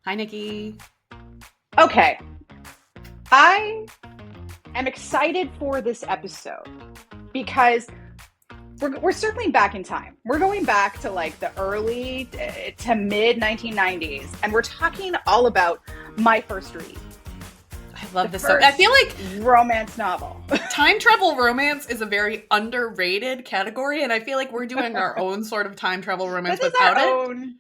Hi, Nikki. Okay, I am excited for this episode because we're circling back in time. We're going back to like the early to mid 1990s, and we're talking all about my first read. I love The this. I feel like romance novel. time travel romance is a very underrated category, and I feel like we're doing our own sort of time travel romance This is without our it. own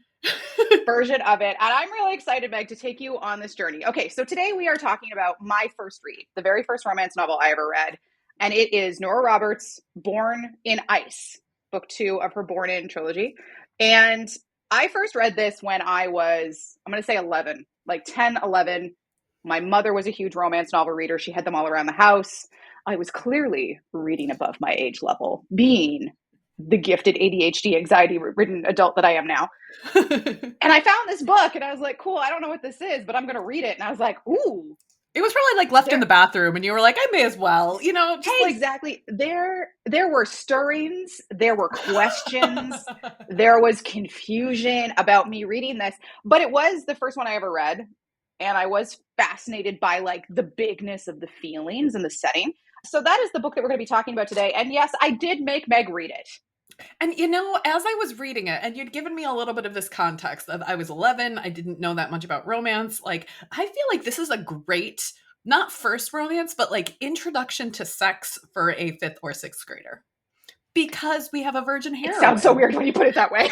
version of it, and I'm really excited, Meg, to take you on this journey. Okay, so today we are talking about my first read, the very first romance novel I ever read, and it is Nora Roberts' Born in Ice, book 2 of her Born in trilogy. And I first read this when I was, I'm going to say 11, like 10, 11. My mother was a huge romance novel reader. She had them all around the house. I was clearly reading above my age level, being the gifted ADHD anxiety-ridden adult that I am now. And I found this book and I was like, cool, I don't know what this is, but I'm going to read it. And I was like, ooh. It was probably like left in the bathroom and you were like, I may as well, just hey, like... Exactly. There were stirrings, there were questions, there was confusion about me reading this, but it was the first one I ever read. And I was fascinated by like the bigness of the feelings and the setting. So that is the book that we're going to be talking about today. And yes, I did make Meg read it. And as I was reading it, and you'd given me a little bit of this context of I was 11, I didn't know that much about romance. Like, I feel like this is a great, not first romance, but like introduction to sex for a 5th or 6th grader. Because we have a virgin heroine. It sounds so weird when you put it that way.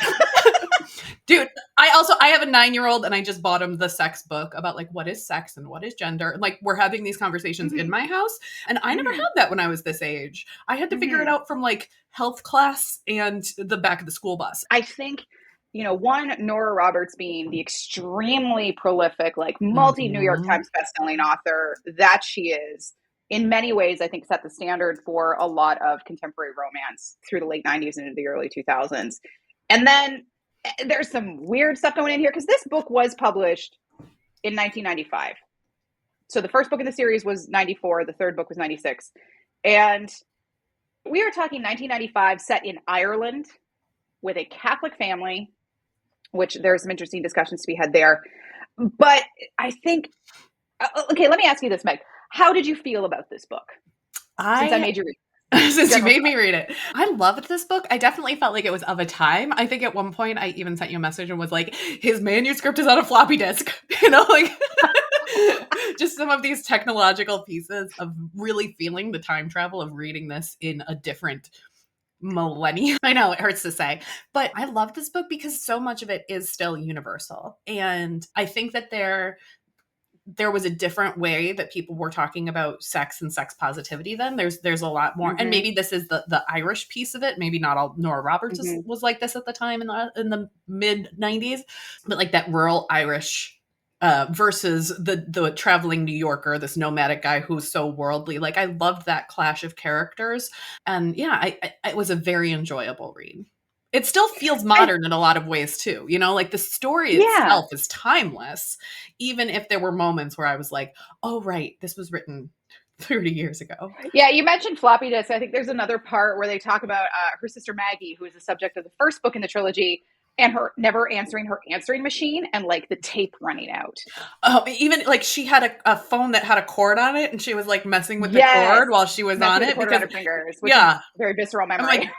Dude, I have a 9-year-old and I just bought him the sex book about like what is sex and what is gender. And like we're having these conversations in my house. And I never had that when I was this age. I had to figure it out from like health class and the back of the school bus. I think, one, Nora Roberts being the extremely prolific, like multi-New York Times bestselling author that she is, in many ways, I think set the standard for a lot of contemporary romance through the late 90s and into the early 2000s. And then there's some weird stuff going in here because this book was published in 1995. So the first book in the series was 94. The third book was 96. And we are talking 1995 set in Ireland with a Catholic family, which there's some interesting discussions to be had there. But I think, okay, let me ask you this, Meg. How did you feel about this book? Since I made you read it. Since you made me read it. I loved this book. I definitely felt like it was of a time. I think at one point I even sent you a message and was like, his manuscript is on a floppy disk. Just some of these technological pieces of really feeling the time travel of reading this in a different millennium. I know it hurts to say, but I love this book because so much of it is still universal. And I think that there was a different way that people were talking about sex and sex positivity then. There's a lot more. And maybe this is the Irish piece of it. Maybe not all Nora Roberts was like this at the time in the mid 90s, but like that rural Irish versus the traveling New Yorker, this nomadic guy who's so worldly. Like I loved that clash of characters. And yeah, it was a very enjoyable read. It still feels modern in a lot of ways too. Like the story itself is timeless, even if there were moments where I was like, oh, right, this was written 30 years ago. Yeah, you mentioned floppy disk. I think there's another part where they talk about her sister Maggie, who is the subject of the first book in the trilogy, and her never answering her answering machine and like the tape running out. Oh, even like she had a phone that had a cord on it and she was like messing with the cord while she was on it because her fingers, which is very visceral memory. Like,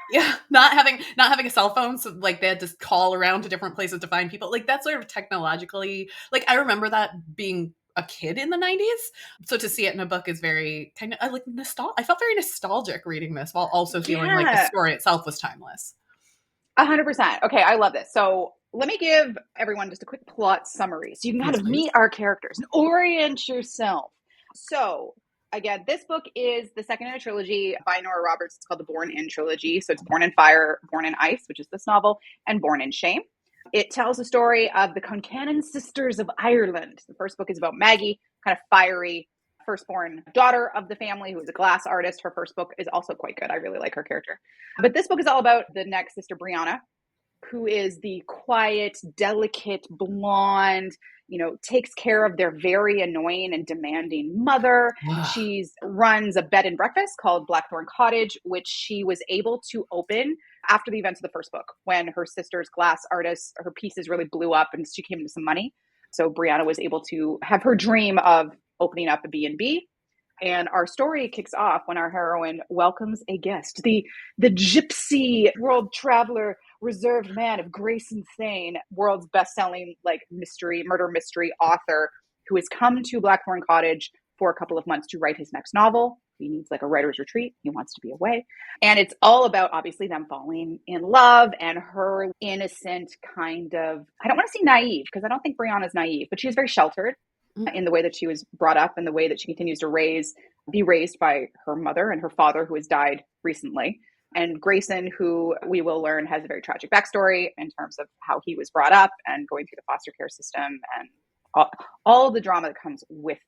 not having a cell phone, so like they had to call around to different places to find people. Like that's sort of technologically, like I remember that being a kid in the 90s. So to see it in a book is very kind of like nostalgic. I felt very nostalgic reading this while also feeling like the story itself was timeless. 100%. Okay, I love this. So let me give everyone just a quick plot summary so you can kind of meet our characters and orient yourself. So again, this book is the second in a trilogy by Nora Roberts. It's called the Born in trilogy. So it's Born in Fire, Born in Ice, which is this novel, and Born in Shame. It tells the story of the Concannon sisters of Ireland. The first book is about Maggie, kind of fiery, firstborn daughter of the family who is a glass artist. Her first book is also quite good. I really like her character. But this book is all about the next sister, Brianna, who is the quiet, delicate, blonde, takes care of their very annoying and demanding mother. She runs a bed and breakfast called Blackthorn Cottage, which she was able to open after the events of the first book when her sister's glass artist, her pieces really blew up and she came into some money. So Brianna was able to have her dream of opening up a B&B. And our story kicks off when our heroine welcomes a guest, the gypsy world traveler, reserved man of Grayson Thane, world's best-selling like murder mystery author, who has come to Blackthorn Cottage for a couple of months to write his next novel. He needs like a writer's retreat. He wants to be away. And it's all about obviously them falling in love and her innocent kind of, I don't want to say naive, because I don't think Brianna's naive, but she's very sheltered in the way that she was brought up and the way that she continues to be raised by her mother and her father, who has died recently. And Grayson, who we will learn has a very tragic backstory in terms of how he was brought up and going through the foster care system and all the drama that comes with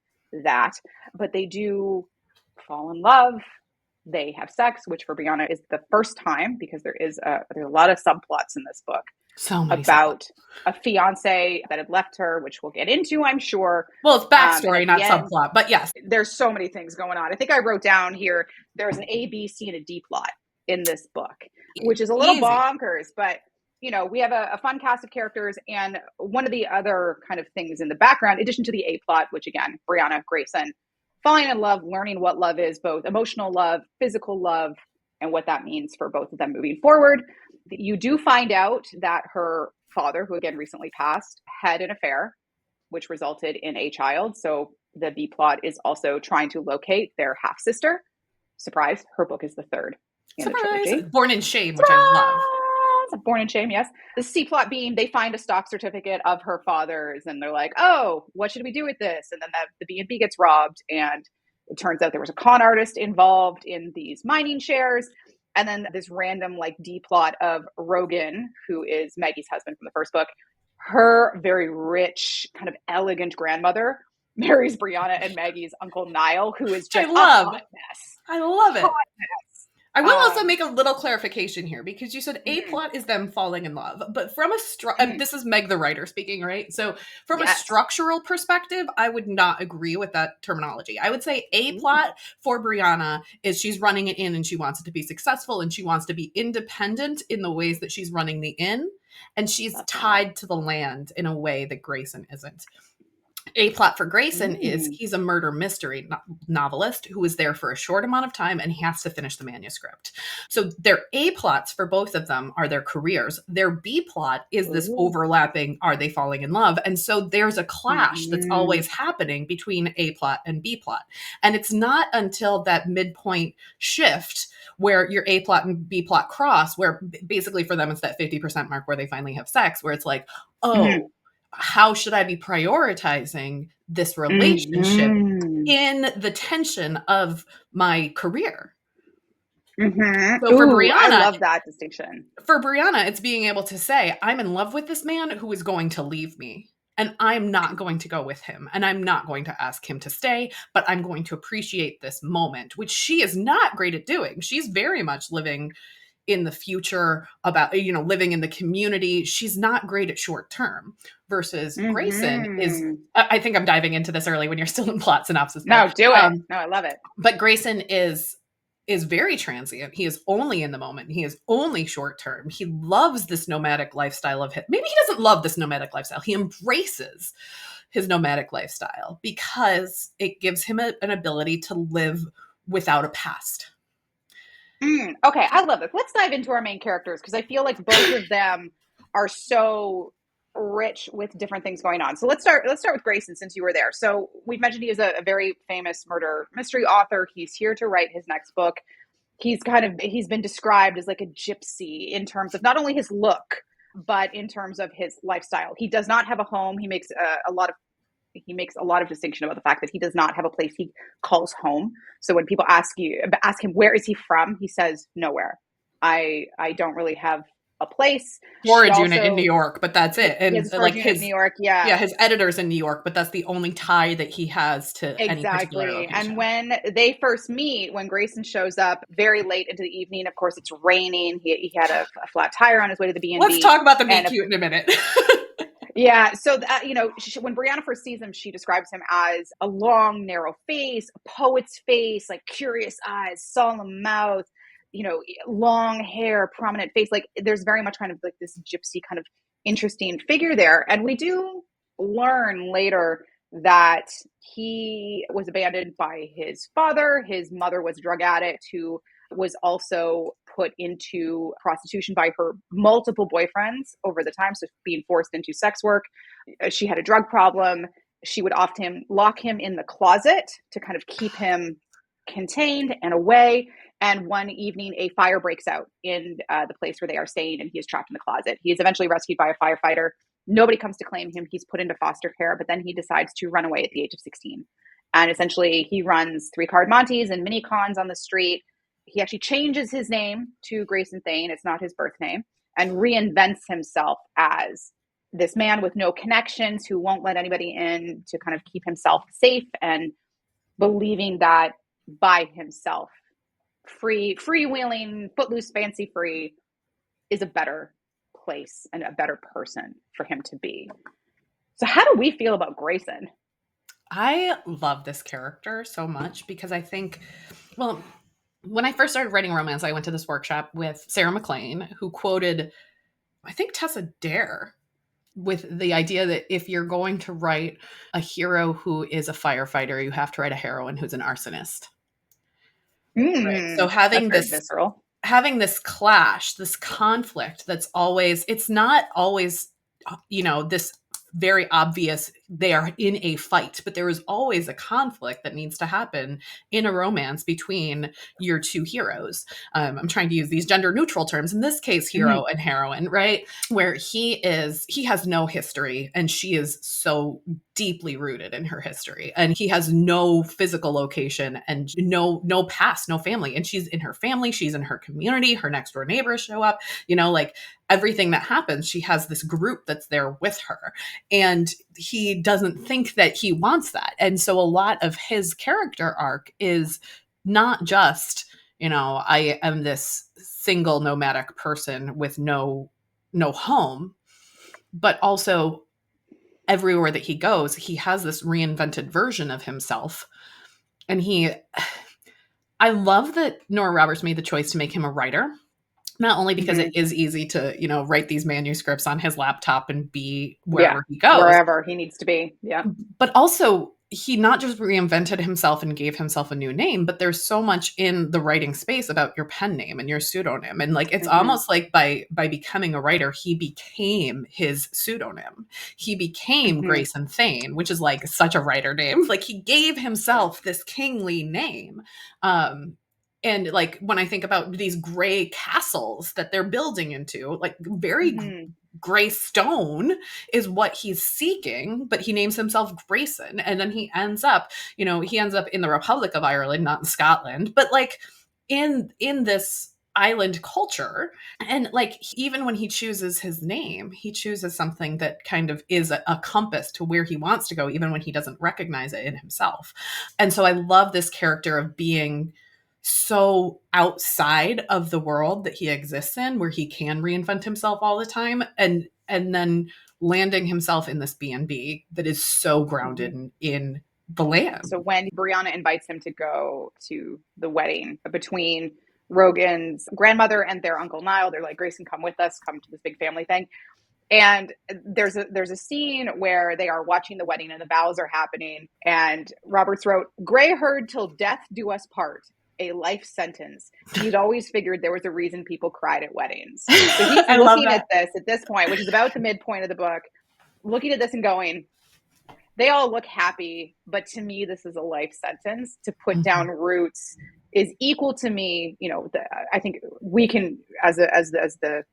that. But they do fall in love. They have sex, which for Brianna is the first time, because there's a lot of subplots in this book. So many about a fiance that had left her, which we'll get into, I'm sure. Well, it's backstory, not subplot, but yes. There's so many things going on. I think I wrote down here, there's an A, B, C, and a D plot in this book, which is a little bonkers, but you know, we have a fun cast of characters. And one of the other kind of things in the background, in addition to the A plot, which again, Brianna, Grayson, falling in love, learning what love is, both emotional love, physical love, and what that means for both of them moving forward. You do find out that her father, who again recently passed, had an affair, which resulted in a child. So the B plot is also trying to locate their half sister. Surprise, her book is the third in the trilogy. Born in Shame, which I love. Born in Shame, yes. The C plot being they find a stock certificate of her father's and they're like, oh, what should we do with this? And then the B&B gets robbed, and it turns out there was a con artist involved in these mining shares. And then this random like D plot of Rogan, who is Maggie's husband from the first book. Her very rich, kind of elegant grandmother marries Brianna and Maggie's uncle Niall, who is just a hot mess. I love it. I will also make a little clarification here, because you said A plot is them falling in love, but from this is Meg the writer speaking, right? So from a structural perspective, I would not agree with that terminology. I would say A plot for Brianna is she's running it in and she wants it to be successful and she wants to be independent in the ways that she's running the inn, and she's tied to the land in a way that Grayson isn't. A plot for Grayson is he's a murder mystery novelist who is there for a short amount of time and he has to finish the manuscript. So their A plots for both of them are their careers. Their B plot is this overlapping, are they falling in love? And so there's a clash that's always happening between A plot and B plot. And it's not until that midpoint shift where your A plot and B plot cross, where basically for them it's that 50% mark where they finally have sex, where it's like, how should I be prioritizing this relationship in the tension of my career? So for Brianna, I love that distinction. For Brianna, it's being able to say, I'm in love with this man who is going to leave me, and I'm not going to go with him, and I'm not going to ask him to stay, but I'm going to appreciate this moment, which she is not great at doing. She's very much living in the future, about, you know, living in the community. She's not great at short term, versus Grayson is, I think I'm diving into this early when you're still in plot synopsis. No, do it. No, I love it. But Grayson is very transient. He is only in the moment. He is only short term. He loves this nomadic lifestyle of him. Maybe he doesn't love this nomadic lifestyle. He embraces his nomadic lifestyle because it gives him an ability to live without a past. Okay, I love it. Let's dive into our main characters, because I feel like both of them are so rich with different things going on. So let's start with Grayson, since you were there. So we've mentioned he is a very famous murder mystery author. He's here to write his next book. He's been described as like a gypsy in terms of not only his look, but in terms of his lifestyle. He does not have a home. He makes a lot of distinction about the fact that he does not have a place he calls home. So when people ask him, where is he from? He says, nowhere. I don't really have a place. Storage unit in New York, but that's it. And like his New York, his editor's in New York, but that's the only tie that he has to any particular location. And when they first meet, when Grayson shows up very late into the evening, of course it's raining. He had a flat tire on his way to the B&B. Let's talk about the meet cute in a minute. Yeah. So, when Brianna first sees him, she describes him as a long, narrow face, a poet's face, like curious eyes, solemn mouth, long hair, prominent face. Like there's very much kind of like this gypsy kind of interesting figure there. And we do learn later that he was abandoned by his father. His mother was a drug addict who was also put into prostitution by her multiple boyfriends over the time, so being forced into sex work. She had a drug problem. She would often lock him in the closet to kind of keep him contained and away. And one evening, a fire breaks out in the place where they are staying, and he is trapped in the closet. He is eventually rescued by a firefighter. Nobody comes to claim him. He's put into foster care, but then he decides to run away at the age of 16. And essentially, he runs 3-card Montes and mini cons on the street. He actually changes his name to Grayson Thane. It's not his birth name, and reinvents himself as this man with no connections who won't let anybody in, to kind of keep himself safe, and believing that by himself, freewheeling, footloose, fancy free, is a better place and a better person for him to be. So how do we feel about Grayson? I love this character so much because I think, well, when I first started writing romance, I went to this workshop with Sarah McLean, who quoted, I think, Tessa Dare, with the idea that if you're going to write a hero who is a firefighter, you have to write a heroine who's an arsonist. Right. So having this clash, this conflict that's always, it's not always, this very obvious, they are in a fight, but there is always a conflict that needs to happen in a romance between your two heroes. I'm trying to use these gender neutral terms, in this case, hero and heroine, right? Where he has no history, and she is so deeply rooted in her history, and he has no physical location and no past, no family, and she's in her family, she's in her community, her next door neighbors show up, like everything that happens, she has this group that's there with her, and he doesn't think that he wants that. And so a lot of his character arc is not just, I am this single nomadic person with no home, but also everywhere that he goes, he has this reinvented version of himself. And I love that Nora Roberts made the choice to make him a writer, not only because it is easy to, write these manuscripts on his laptop and be wherever he goes. Wherever he needs to be. Yeah. But also, he not just reinvented himself and gave himself a new name, but there's so much in the writing space about your pen name and your pseudonym. And like, it's almost like by becoming a writer, he became his pseudonym. He became Grayson Thane, which is like such a writer name. Like, he gave himself this kingly name. And like, when I think about these gray castles that they're building into, like very gray stone is what he's seeking, but he names himself Grayson. And then he ends up in the Republic of Ireland, not in Scotland, but like in this island culture. And like, even when he chooses his name, he chooses something that kind of is a compass to where he wants to go, even when he doesn't recognize it in himself. And so I love this character of being so outside of the world that he exists in, where he can reinvent himself all the time, and then landing himself in this B&B that is so grounded in the land. So when Brianna invites him to go to the wedding between Rogan's grandmother and their uncle Niall, they're like, Grayson, come with us, come to this big family thing. And there's a scene where they are watching the wedding and the vows are happening. And Roberts wrote, "Gray herd till death do us part, a life sentence. He'd always figured there was a reason people cried at weddings." So he's looking at this point, which is about the midpoint of the book, looking at this and going, they all look happy, but to me, this is a life sentence. To put down roots is equal to me. I think we can, as the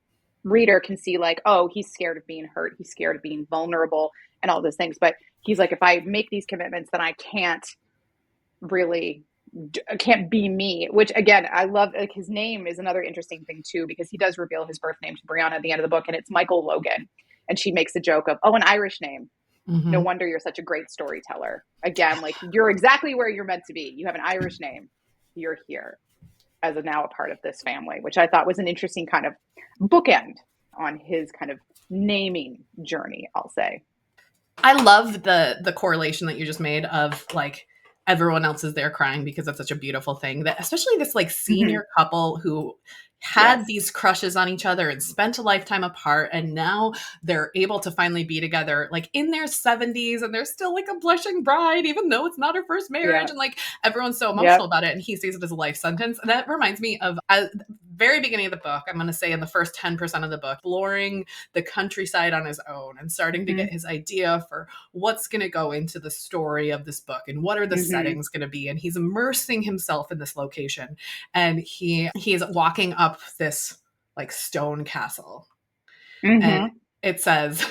reader, can see like, oh, he's scared of being hurt. He's scared of being vulnerable and all those things. But he's like, if I make these commitments, then I can't be me, which again, I love. Like, his name is another interesting thing too, because he does reveal his birth name to Brianna at the end of the book, and it's Michael Logan. And she makes a joke of, oh, an Irish name. No wonder you're such a great storyteller. Again, like, you're exactly where you're meant to be. You have an Irish name. You're here as now a part of this family, which I thought was an interesting kind of bookend on his kind of naming journey, I'll say. I love the correlation that you just made of like everyone else is there crying because it's such a beautiful thing, that especially this like Mm-hmm. senior couple who had Yes. these crushes on each other and spent a lifetime apart, and now they're able to finally be together like in their 70s, and they're still like a blushing bride even though it's not her first marriage, Yeah. and like everyone's so emotional Yep. about it, and he sees it as a life sentence. And that reminds me of the very beginning of the book. I'm going to say in the first 10% of the book, exploring the countryside on his own and starting to get his idea for what's going to go into the story of this book and what are the Mm-hmm. settings going to be, and he's immersing himself in this location, and he's walking up this like stone castle, and Mm-hmm. it says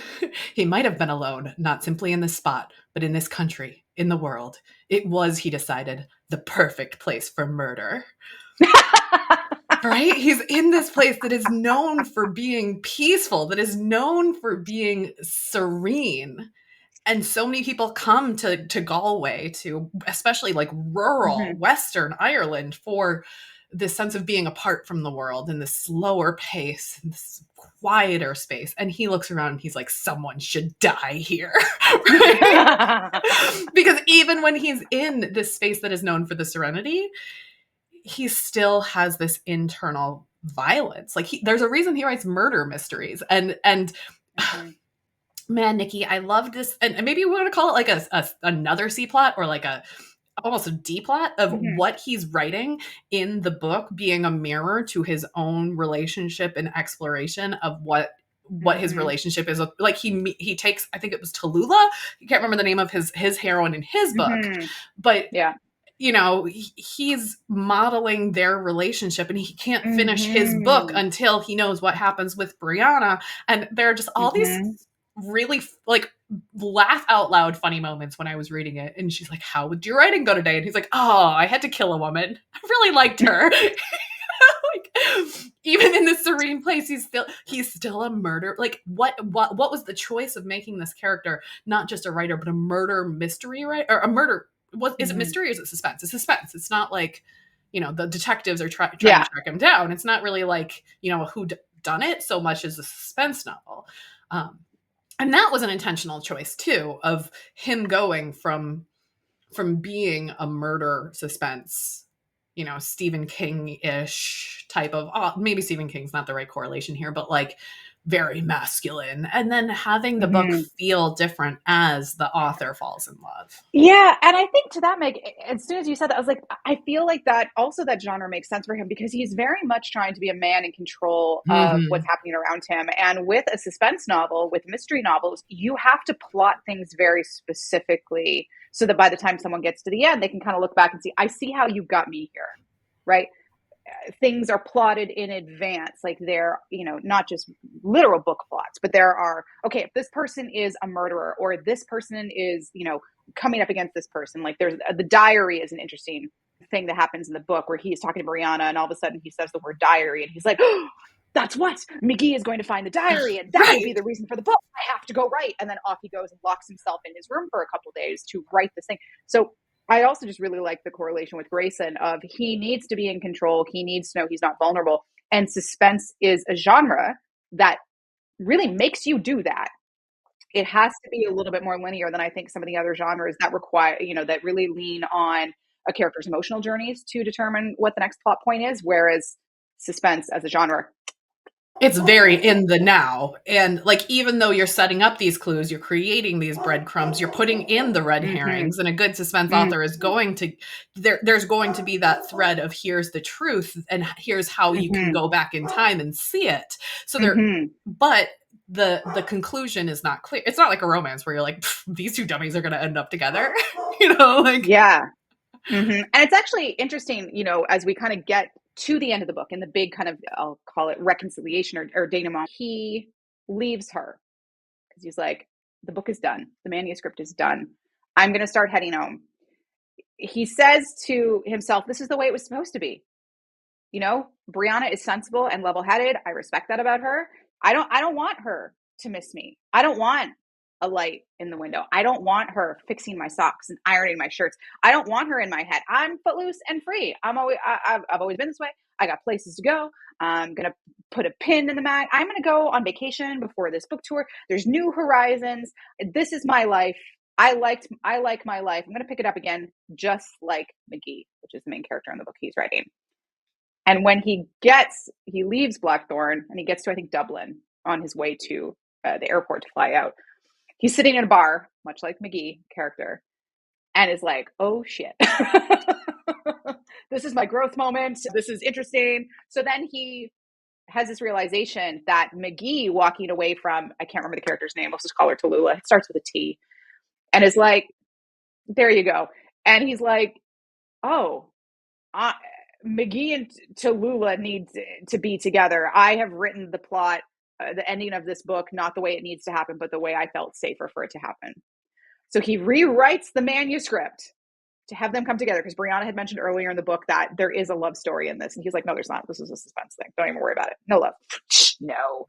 he might have been alone, not simply in this spot, but in this country, in the world. It was, he decided, the perfect place for murder. Right? He's in this place that is known for being peaceful, that is known for being serene. And so many people come to Galway, to especially like rural Mm-hmm. Western Ireland, for this sense of being apart from the world and this slower pace and this quieter space. And he looks around and he's like, someone should die here. Right? Because even when he's in this space that is known for the serenity, he still has this internal violence. Like there's a reason he writes murder mysteries. And Mm-hmm. man, Nikki, I love this. And maybe we want to call it like another C plot, or like a almost a D plot of Mm-hmm. what he's writing in the book being a mirror to his own relationship and exploration of what his Mm-hmm. relationship is. Like he takes, I think it was Tallulah. I can't remember the name of his heroine in his book, Mm-hmm. but Yeah. you know, he's modeling their relationship, and he can't finish his book Mm-hmm. until he knows what happens with Brianna. And there are just all these Mm-hmm. really like laugh out loud funny moments when I was reading it. And she's like, how would your writing go today? And he's like, oh, I had to kill a woman. I really liked her. Like, even in this serene place, he's still a murder. Like what was the choice of making this character not just a writer, but a murder mystery, right? Or a murder, what is it, Mm-hmm. mystery, or is it suspense? It's suspense. It's not like, you know, the detectives are trying to Yeah. track him down. It's not really like, you know, who done it so much as a suspense novel. um and that was an intentional choice too, of him going from being a murder suspense, you know, Stephen King-ish type of, maybe Stephen King's not the right correlation here, but like very masculine, and then having the book Mm-hmm. feel different as the author falls in love. Yeah, and I think to that, Meg, as soon as you said that, I was like, I feel like that also that genre makes sense for him because he's very much trying to be a man in control of what's Mm-hmm. happening around him. And with a suspense novel, with mystery novels, you have to plot things very specifically so that by the time someone gets to the end, they can kind of look back and see, I see how you got me here, right? Things are plotted in advance, like they're, you know, not just literal book plots, but there are, okay, if this person is a murderer or this person is, you know, coming up against this person, like there's the diary is an interesting thing that happens in the book where he's talking to Brianna and all of a sudden he says the word diary and he's like, oh, that's what McGee is going to find the diary and that will be Right. the reason for the book. I have to go write. And then off he goes and locks himself in his room for a couple of days to write this thing. So I also just really like the correlation with Grayson of he needs to be in control. He needs to know he's not vulnerable. And suspense is a genre that really makes you do that. It has to be a little bit more linear than I think some of the other genres that require, you know, that really lean on a character's emotional journeys to determine what the next plot point is. Whereas suspense as a genre, It's very in the now. And like, even though you're setting up these clues, you're creating these breadcrumbs, you're putting in the red mm-hmm, herrings, and a good suspense mm-hmm, author is going to, there's going to be that thread of here's the truth and here's how you can mm-hmm, go back in time and see it. So there, mm-hmm. but the conclusion is not clear. It's not like a romance where you're like, these two dummies are going to end up together. You know, like, Yeah. Mm-hmm. And it's actually interesting, you know, as we kind of get to the end of the book and the big kind of, I'll call it reconciliation or denouement, he leaves her because he's like, the book is done. The manuscript is done. I'm going to start heading home. He says to himself, this is the way it was supposed to be. You know, Brianna is sensible and level-headed. I respect that about her. I don't want her to miss me. I don't want a light in the window. I don't want her fixing my socks and ironing my shirts. I don't want her in my head. I'm footloose and free. I've always been this way. I got places to go. I'm going to put a pin in the mat. I'm going to go on vacation before this book tour. There's new horizons. This is my life. I like my life. I'm going to pick it up again, just like McGee, which is the main character in the book he's writing. And when he leaves Blackthorn and he gets to, I think, Dublin on his way to the airport to fly out, he's sitting in a bar, much like McGee character, and is like, oh shit. This is my growth moment. This is interesting. So then he has this realization that McGee walking away from, I can't remember the character's name, let's just call her Tallulah. It starts with a T. And is like, there you go. And he's like, oh, McGee and Tallulah need to be together. I have written the plot, the ending of this book, not the way it needs to happen, but the way I felt safer for it to happen. So he rewrites the manuscript to have them come together, because Brianna had mentioned earlier in the book that there is a love story in this. And he's like, no, there's not. This is a suspense thing. Don't even worry about it. No love. No.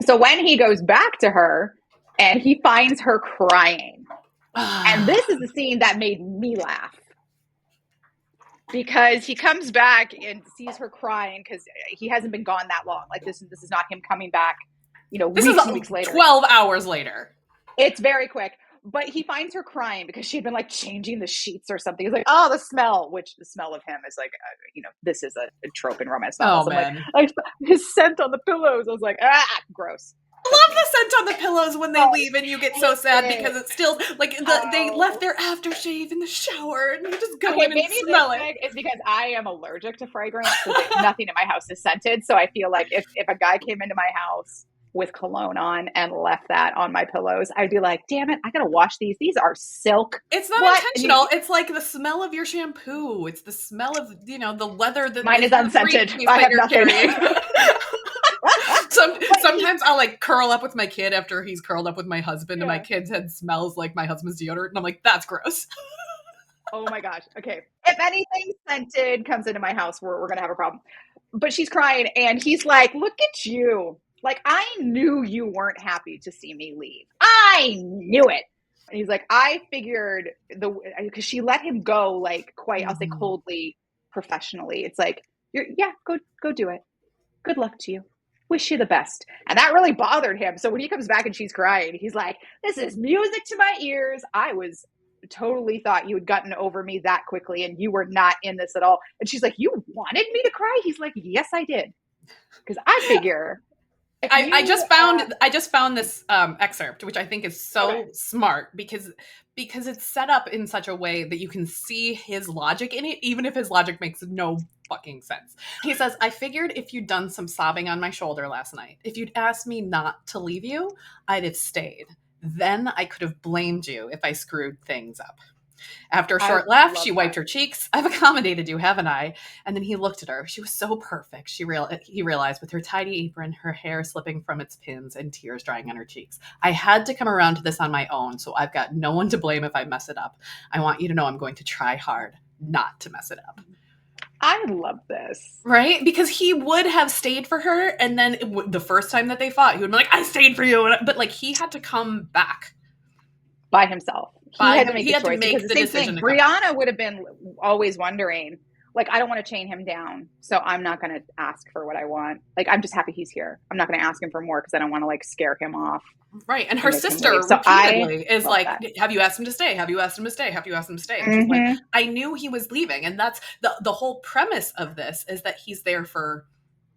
So when he goes back to her and he finds her crying, and this is the scene that made me laugh, because he comes back and sees her crying because he hasn't been gone that long. Like this is not him coming back, this weeks is and weeks later. 12 hours later. It's very quick. But he finds her crying because she had been like changing the sheets or something. He's like, oh, the smell, which the smell of him is like, this is a trope in romance novels. Oh, man. Like, his scent on the pillows. I was like, gross. I love the scent on the pillows when they leave, and you get so sad because it's still like they left their aftershave in the shower, and you just go in and smell it. It's because I am allergic to fragrance, so nothing in my house is scented. So I feel like if a guy came into my house with cologne on and left that on my pillows, I'd be like, damn it, I gotta wash these. These are silk. It's not intentional. It's like the smell of your shampoo. It's the smell of, the leather that mine is unscented. I have nothing. Sometimes I'll like curl up with my kid after he's curled up with my husband, and my kid's head smells like my husband's deodorant, and I'm like, that's gross. Oh my gosh. Okay. If anything scented comes into my house, we're gonna have a problem. But she's crying, and he's like, look at you. Like, I knew you weren't happy to see me leave. I knew it. And he's like, I figured because she let him go, like, quite, I'll say coldly, professionally. It's like, go do it. Good luck to you. Wish you the best. And that really bothered him. So when he comes back and she's crying, he's like, this is music to my ears. I was totally thought you had gotten over me that quickly, and you were not in this at all. And she's like, you wanted me to cry? He's like, yes, I did. Because I figure... I just found this excerpt, which I think is so smart because it's set up in such a way that you can see his logic in it, even if his logic makes no fucking sense. He says, I figured if you'd done some sobbing on my shoulder last night, if you'd asked me not to leave you, I'd have stayed. Then I could have blamed you if I screwed things up. After a short laugh, she wiped her cheeks. I've accommodated you, haven't I? And then he looked at her. She was so perfect, he realized, with her tidy apron, her hair slipping from its pins, and tears drying on her cheeks. I had to come around to this on my own, so I've got no one to blame if I mess it up. I want you to know I'm going to try hard not to mess it up. I love this. Right? Because he would have stayed for her, and then the first time that they fought, he would be like, I stayed for you. But like, he had to come back. By himself. He had to make the decision. Brianna would have been always wondering, like, I don't want to chain him down, so I'm not going to ask for what I want. Like, I'm just happy he's here. I'm not going to ask him for more because I don't want to, like, scare him off. Right. And her sister repeatedly is like, have you asked him to stay? Have you asked him to stay? Have you asked him to stay? And she's like, I knew he was leaving. And that's the whole premise of this, is that he's there for,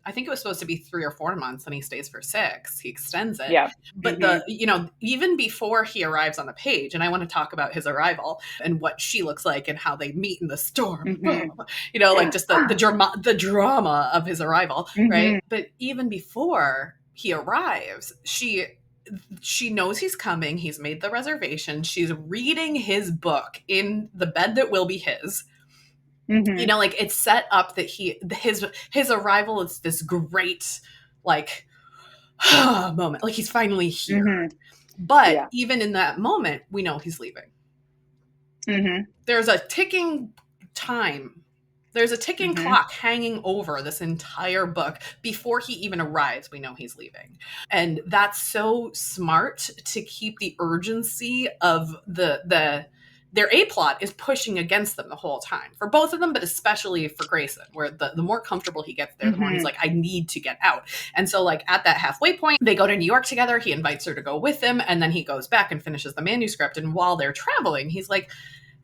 I think it was supposed to be 3 or 4 months, and he stays for 6. He extends it. Yeah. But even before he arrives on the page, and I want to talk about his arrival and what she looks like and how they meet in the storm, like just the drama of his arrival, right? But even before he arrives, she knows he's coming. He's made the reservation. She's reading his book in the bed that will be his. Like, it's set up that his arrival is this great, like, moment. Like, he's finally here. But even in that moment, we know he's leaving. There's a ticking time. There's a ticking clock hanging over this entire book. Before he even arrives, we know he's leaving. And that's so smart to keep the urgency of the their A plot is pushing against them the whole time for both of them, but especially for Grayson, where the more comfortable he gets there, the more he's like, I need to get out. And so like at that halfway point, they go to New York together. He invites her to go with him. And then he goes back and finishes the manuscript. And while they're traveling, he's like,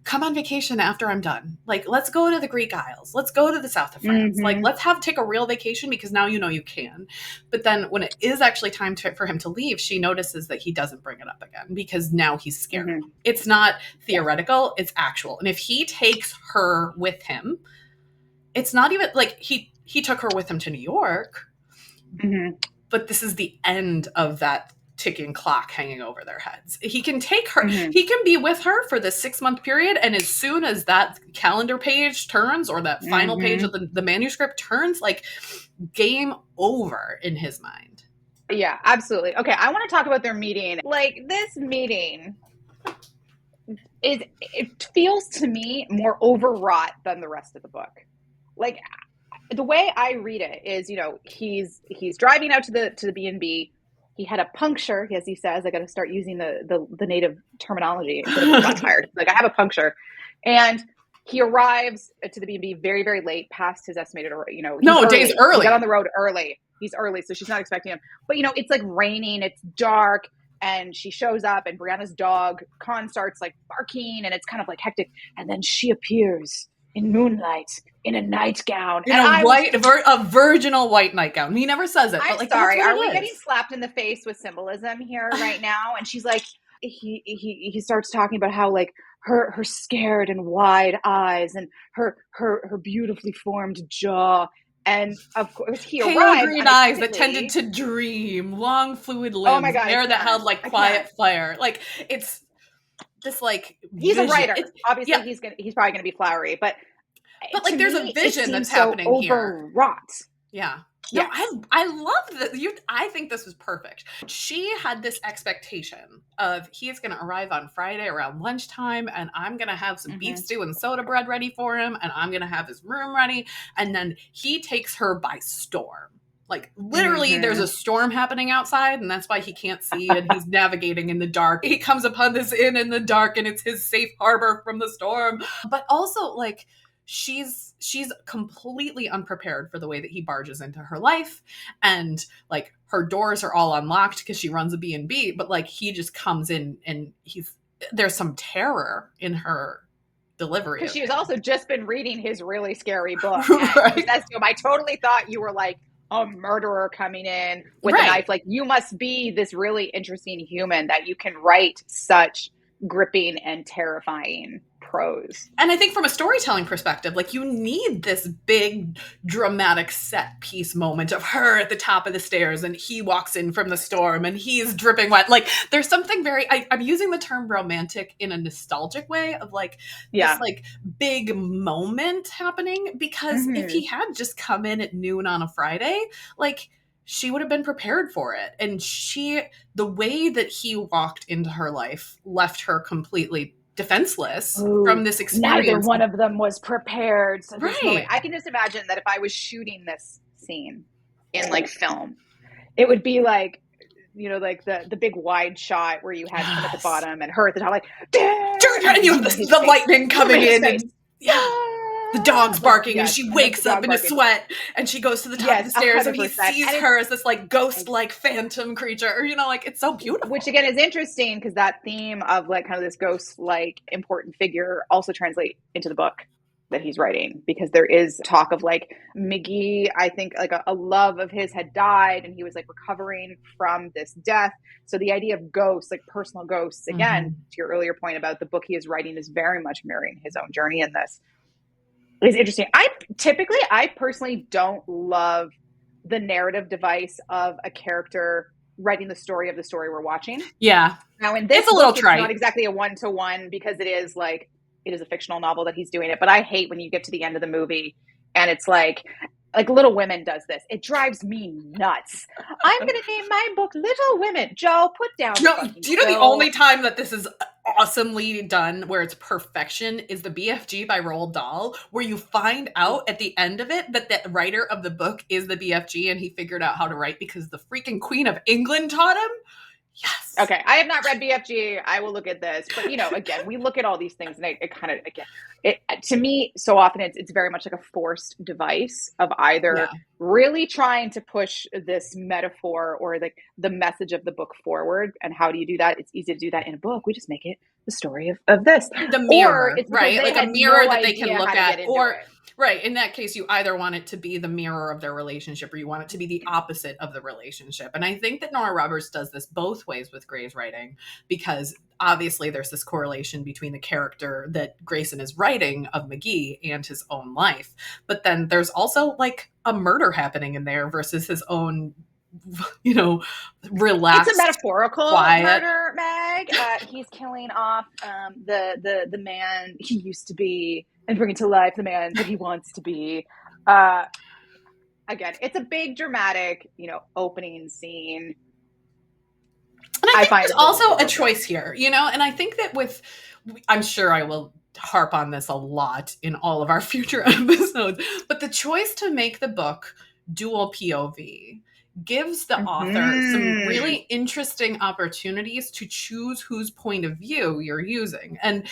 come on vacation after I'm done. Like, let's go to the Greek Isles. Let's go to the south of France. Like, let's take a real vacation because now you know you can. But then when it is actually time for him to leave, she notices that he doesn't bring it up again because now he's scared. It's not theoretical, it's actual. And if he takes her with him, it's not even like he took her with him to New York, but this is the end of that ticking clock hanging over their heads. He can take her, he can be with her for the 6-month period. And as soon as that calendar page turns or that final page of the manuscript turns, like game over in his mind. Yeah, absolutely. Okay. I want to talk about their meeting. Like this meeting it feels to me more overwrought than the rest of the book. Like the way I read it is, you know, he's driving out to the B&B. He had a puncture, as he says. I got to start using the native terminology instead of got tired. Like I have a puncture, and he arrives to the B&B very, very late, past his estimated. You know, days early. He got on the road early. He's early, so she's not expecting him. But you know, it's like raining. It's dark, and she shows up, and Brianna's dog Con starts like barking, and it's kind of like hectic. And then she appears in moonlight in a nightgown. In a virginal white nightgown. He never says it. I'm sorry. Are we getting slapped in the face with symbolism here right now? And she's like, he starts talking about how like her scared and wide eyes and her beautifully formed jaw. And of course he arrived. Green eyes that tended to dream, long fluid limbs, oh my God, hair that held like quiet fire. Like it's just like he's a writer. Obviously he's probably gonna be flowery, but like there's a vision that's happening here. Overwrought. Yeah. Yes. No, I love that. I think this was perfect. She had this expectation of he's going to arrive on Friday around lunchtime, and I'm going to have some beef stew and soda bread ready for him, and I'm going to have his room ready. And then he takes her by storm. Like literally there's a storm happening outside, and that's why he can't see, and he's navigating in the dark. He comes upon this inn in the dark, and it's his safe harbor from the storm. But also like she's completely unprepared for the way that he barges into her life, and like her doors are all unlocked because she runs a B&B, but like he just comes in and there's some terror in her delivery. Because she's also just been reading his really scary book. Right. He says to him, I totally thought you were like a murderer coming in with a knife. Like you must be this really interesting human that you can write such gripping and terrifying prose. And I think from a storytelling perspective, like you need this big dramatic set piece moment of her at the top of the stairs and he walks in from the storm and he's dripping wet. Like there's something very, I'm using the term romantic in a nostalgic way of like this like big moment happening, because if he had just come in at noon on a Friday, like she would have been prepared for it. And the way that he walked into her life left her completely defenseless from this experience. Neither one of them was prepared. So I can just imagine that if I was shooting this scene in like film, it would be like, you know, like the big wide shot where you had him at the bottom and her at the top, like, and you have the lightning coming in. And, the dog's barking and she wakes up in a sweat and she goes to the top of the stairs 100%. And he sees her as this like ghost-like phantom creature, or, you know, like it's so beautiful. Which again is interesting because that theme of like kind of this ghost-like important figure also translate into the book that he's writing, because there is talk of like McGee, I think like a love of his had died and he was like recovering from this death. So the idea of ghosts, like personal ghosts, again, to your earlier point about the book he is writing, is very much mirroring his own journey in this. It's interesting. I personally don't love the narrative device of a character writing the story of the story we're watching. Yeah. Now in this it's a little book, trite. It's not exactly a one-to-one because it is a fictional novel that he's doing it. But I hate when you get to the end of the movie and it's like Little Women does this. It drives me nuts. I'm going to name my book Little Women. Joe, put down. Do you know the only time that this is awesomely done, where it's perfection, is the BFG by Roald Dahl, where you find out at the end of it that the writer of the book is the BFG and he figured out how to write because the freaking Queen of England taught him. Yes. Okay, I have not read BFG. I will look at this, but again, we look at all these things, and it kind of, again, to me, so often it's very much like a forced device of either really trying to push this metaphor or the message of the book forward. And how do you do that? It's easy to do that in a book. We just make it the story of this, The or mirror, it's because right? they Like a had mirror no that they can idea look how to at, get into or it. right, in that case, you either want it to be the mirror of their relationship or you want it to be the opposite of the relationship. And I think that Nora Roberts does this both ways with Gray's writing, because obviously there's this correlation between the character that Grayson is writing of McGee and his own life. But then there's also like a murder happening in there versus his own, relaxed. It's a metaphorical quiet murder, Meg. He's killing off the man he used to be and bringing to life the man that he wants to be. Again, it's a big dramatic, opening scene. And I think there's also a choice here, and I think that I'm sure I will harp on this a lot in all of our future episodes, but the choice to make the book dual POV gives the author some really interesting opportunities to choose whose point of view you're using. And,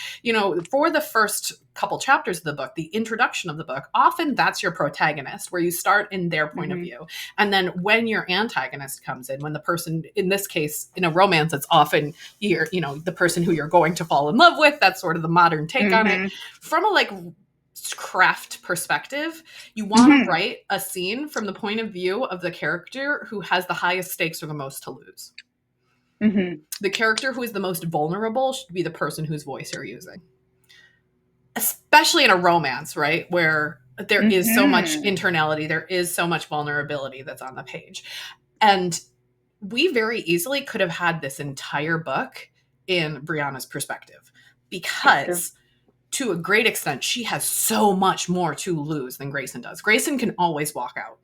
for the first couple chapters of the book, the introduction of the book, often that's your protagonist, where you start in their point of view. And then when your antagonist comes in, when the person, in this case, in a romance, it's often the person who you're going to fall in love with, that's sort of the modern take on it. From a craft perspective, you want to write a scene from the point of view of the character who has the highest stakes or the most to lose. The character who is the most vulnerable should be the person whose voice you're using, especially in a romance, right, where there is so much internality, there is so much vulnerability that's on the page. And we very easily could have had this entire book in Brianna's perspective, because to a great extent, she has so much more to lose than Grayson does. Grayson can always walk out.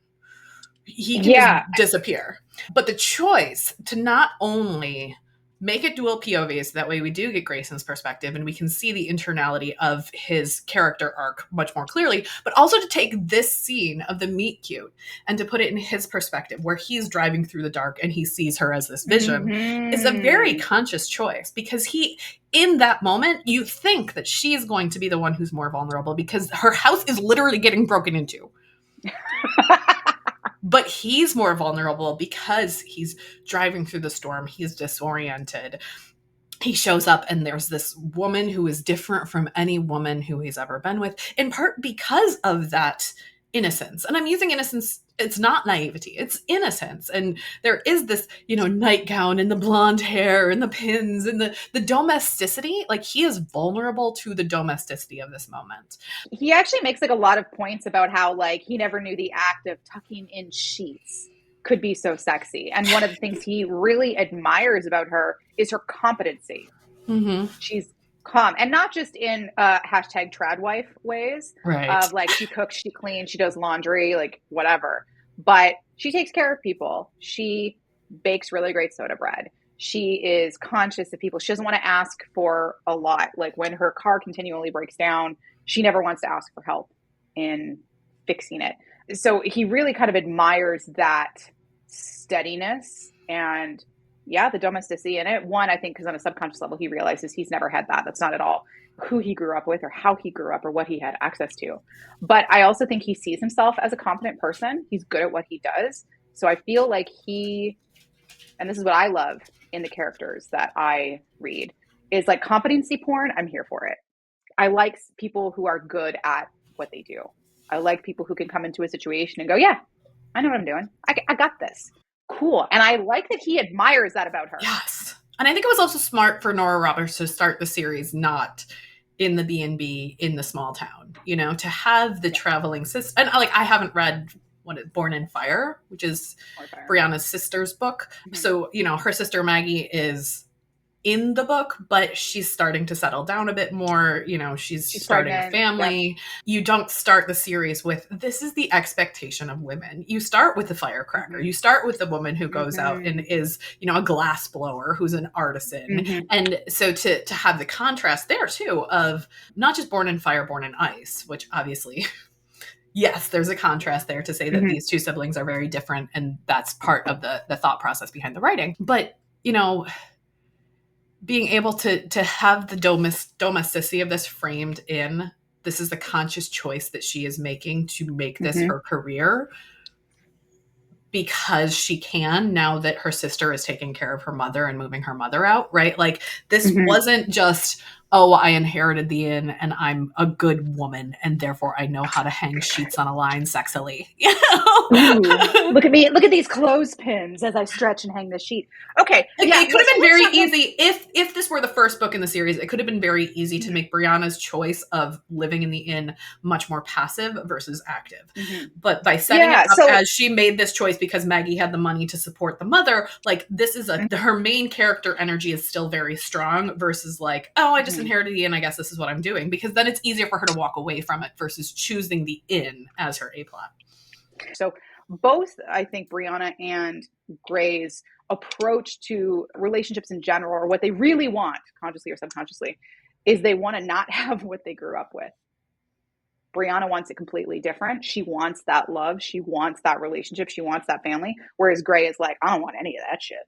He can just disappear. But the choice to not only make it dual POV, so that way we do get Grayson's perspective and we can see the internality of his character arc much more clearly, but also to take this scene of the meet cute and to put it in his perspective, where he's driving through the dark and he sees her as this vision, is a very conscious choice, because in that moment, you think that she is going to be the one who's more vulnerable because her house is literally getting broken into. But he's more vulnerable because he's driving through the storm. He's disoriented. He shows up and there's this woman who is different from any woman who he's ever been with, in part because of that innocence. And I'm using innocence, it's not naivety, it's innocence. And there is this, nightgown and the blonde hair and the pins and the domesticity. Like, he is vulnerable to the domesticity of this moment. He actually makes a lot of points about how he never knew the act of tucking in sheets could be so sexy. And one of the things he really admires about her is her competency. She's calm, and not just in hashtag tradwife ways, right, of she cooks, she cleans, she does laundry, whatever, but she takes care of people. She bakes really great soda bread. She is conscious of people. She doesn't want to ask for a lot. When her car continually breaks down, she never wants to ask for help in fixing it. So he really kind of admires that steadiness and the domesticity in it. One, I think, because on a subconscious level, he realizes he's never had that. That's not at all who he grew up with or how he grew up or what he had access to. But I also think he sees himself as a competent person. He's good at what he does. So I feel like and this is what I love in the characters that I read, is competency porn. I'm here for it. I like people who are good at what they do. I like people who can come into a situation and go, yeah, I know what I'm doing. I got this. Cool. And I like that he admires that about her. Yes. And I think it was also smart for Nora Roberts to start the series not in the B&B in the small town, to have the traveling sister. And I haven't read Born in Fire, which is Brianna's sister's book. So, her sister Maggie is in the book, but she's starting to settle down a bit more. She's starting a family. Yep. You don't start the series with, this is the expectation of women. You start with the firecracker. You start with the woman who goes out and is, a glass blower, who's an artisan. And so to have the contrast there too of not just Born in Fire, Born in Ice, which obviously, yes, there's a contrast there to say that these two siblings are very different. And that's part of the thought process behind the writing. But you know, being able to have the domesticity of this framed in, this is the conscious choice that she is making to make this Mm-hmm. her career because she can, now that her sister is taking care of her mother and moving her mother out, right? Like, this Mm-hmm. wasn't just, oh, I inherited the inn and I'm a good woman and therefore I know how to hang sheets on a line sexily. You Ooh, know? look at me! Look at these clothespins as I stretch and hang this sheet. Okay, Like, yeah. it could have So been let's very talk about. easy if this were the first book in the series. It could have been very easy to make Brianna's choice of living in the inn much more passive versus active. Mm-hmm. But by setting it Yeah. up So as she made this choice because Maggie had the money to support the mother, like, this is her main character energy is still very strong versus like, oh, I just Mhm. inherited the inn, I guess this is what I'm doing, because then it's easier for her to walk away from it versus choosing the inn as her A plot. So both, I think, Brianna and Gray's approach to relationships in general, or what they really want, consciously or subconsciously, is they want to not have what they grew up with. Brianna wants it completely different. She wants that love. She wants that relationship. She wants that family. Whereas Gray is like, I don't want any of that shit,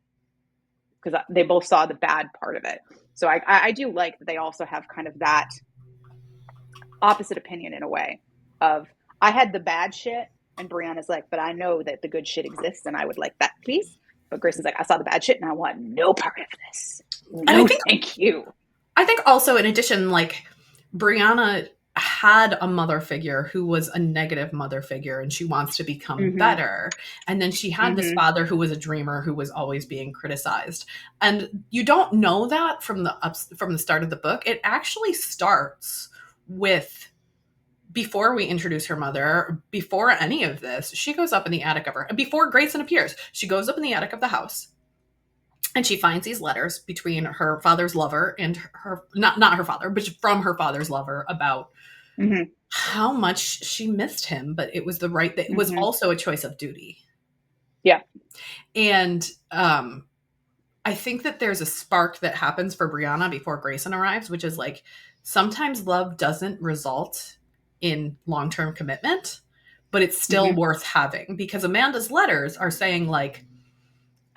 because they both saw the bad part of it. So I do like that they also have kind of that opposite opinion in a way of, I had the bad shit, and Brianna's like, but I know that the good shit exists and I would like that, please. But Grayson's like, I saw the bad shit and I want no part of this. And No, thank you. I think also, in addition, like, Brianna had a mother figure who was a negative mother figure and she wants to become Mm-hmm. better. And then she had this Mm-hmm. father who was a dreamer who was always being criticized. And you don't know that from the start of the book. It actually starts with, before we introduce her mother, before any of this, she goes up in the attic of her, before Grayson appears, she goes up in the attic of the house and she finds these letters between her father's lover and her, not her father, but from her father's lover, about Mm-hmm. how much she missed him, but it was the right that it was Mm-hmm. also a choice of duty. Yeah. And I think that there's a spark that happens for Brianna before Grayson arrives, which is like, sometimes love doesn't result in long-term commitment, but it's still Mm-hmm. worth having, because Amanda's letters are saying like,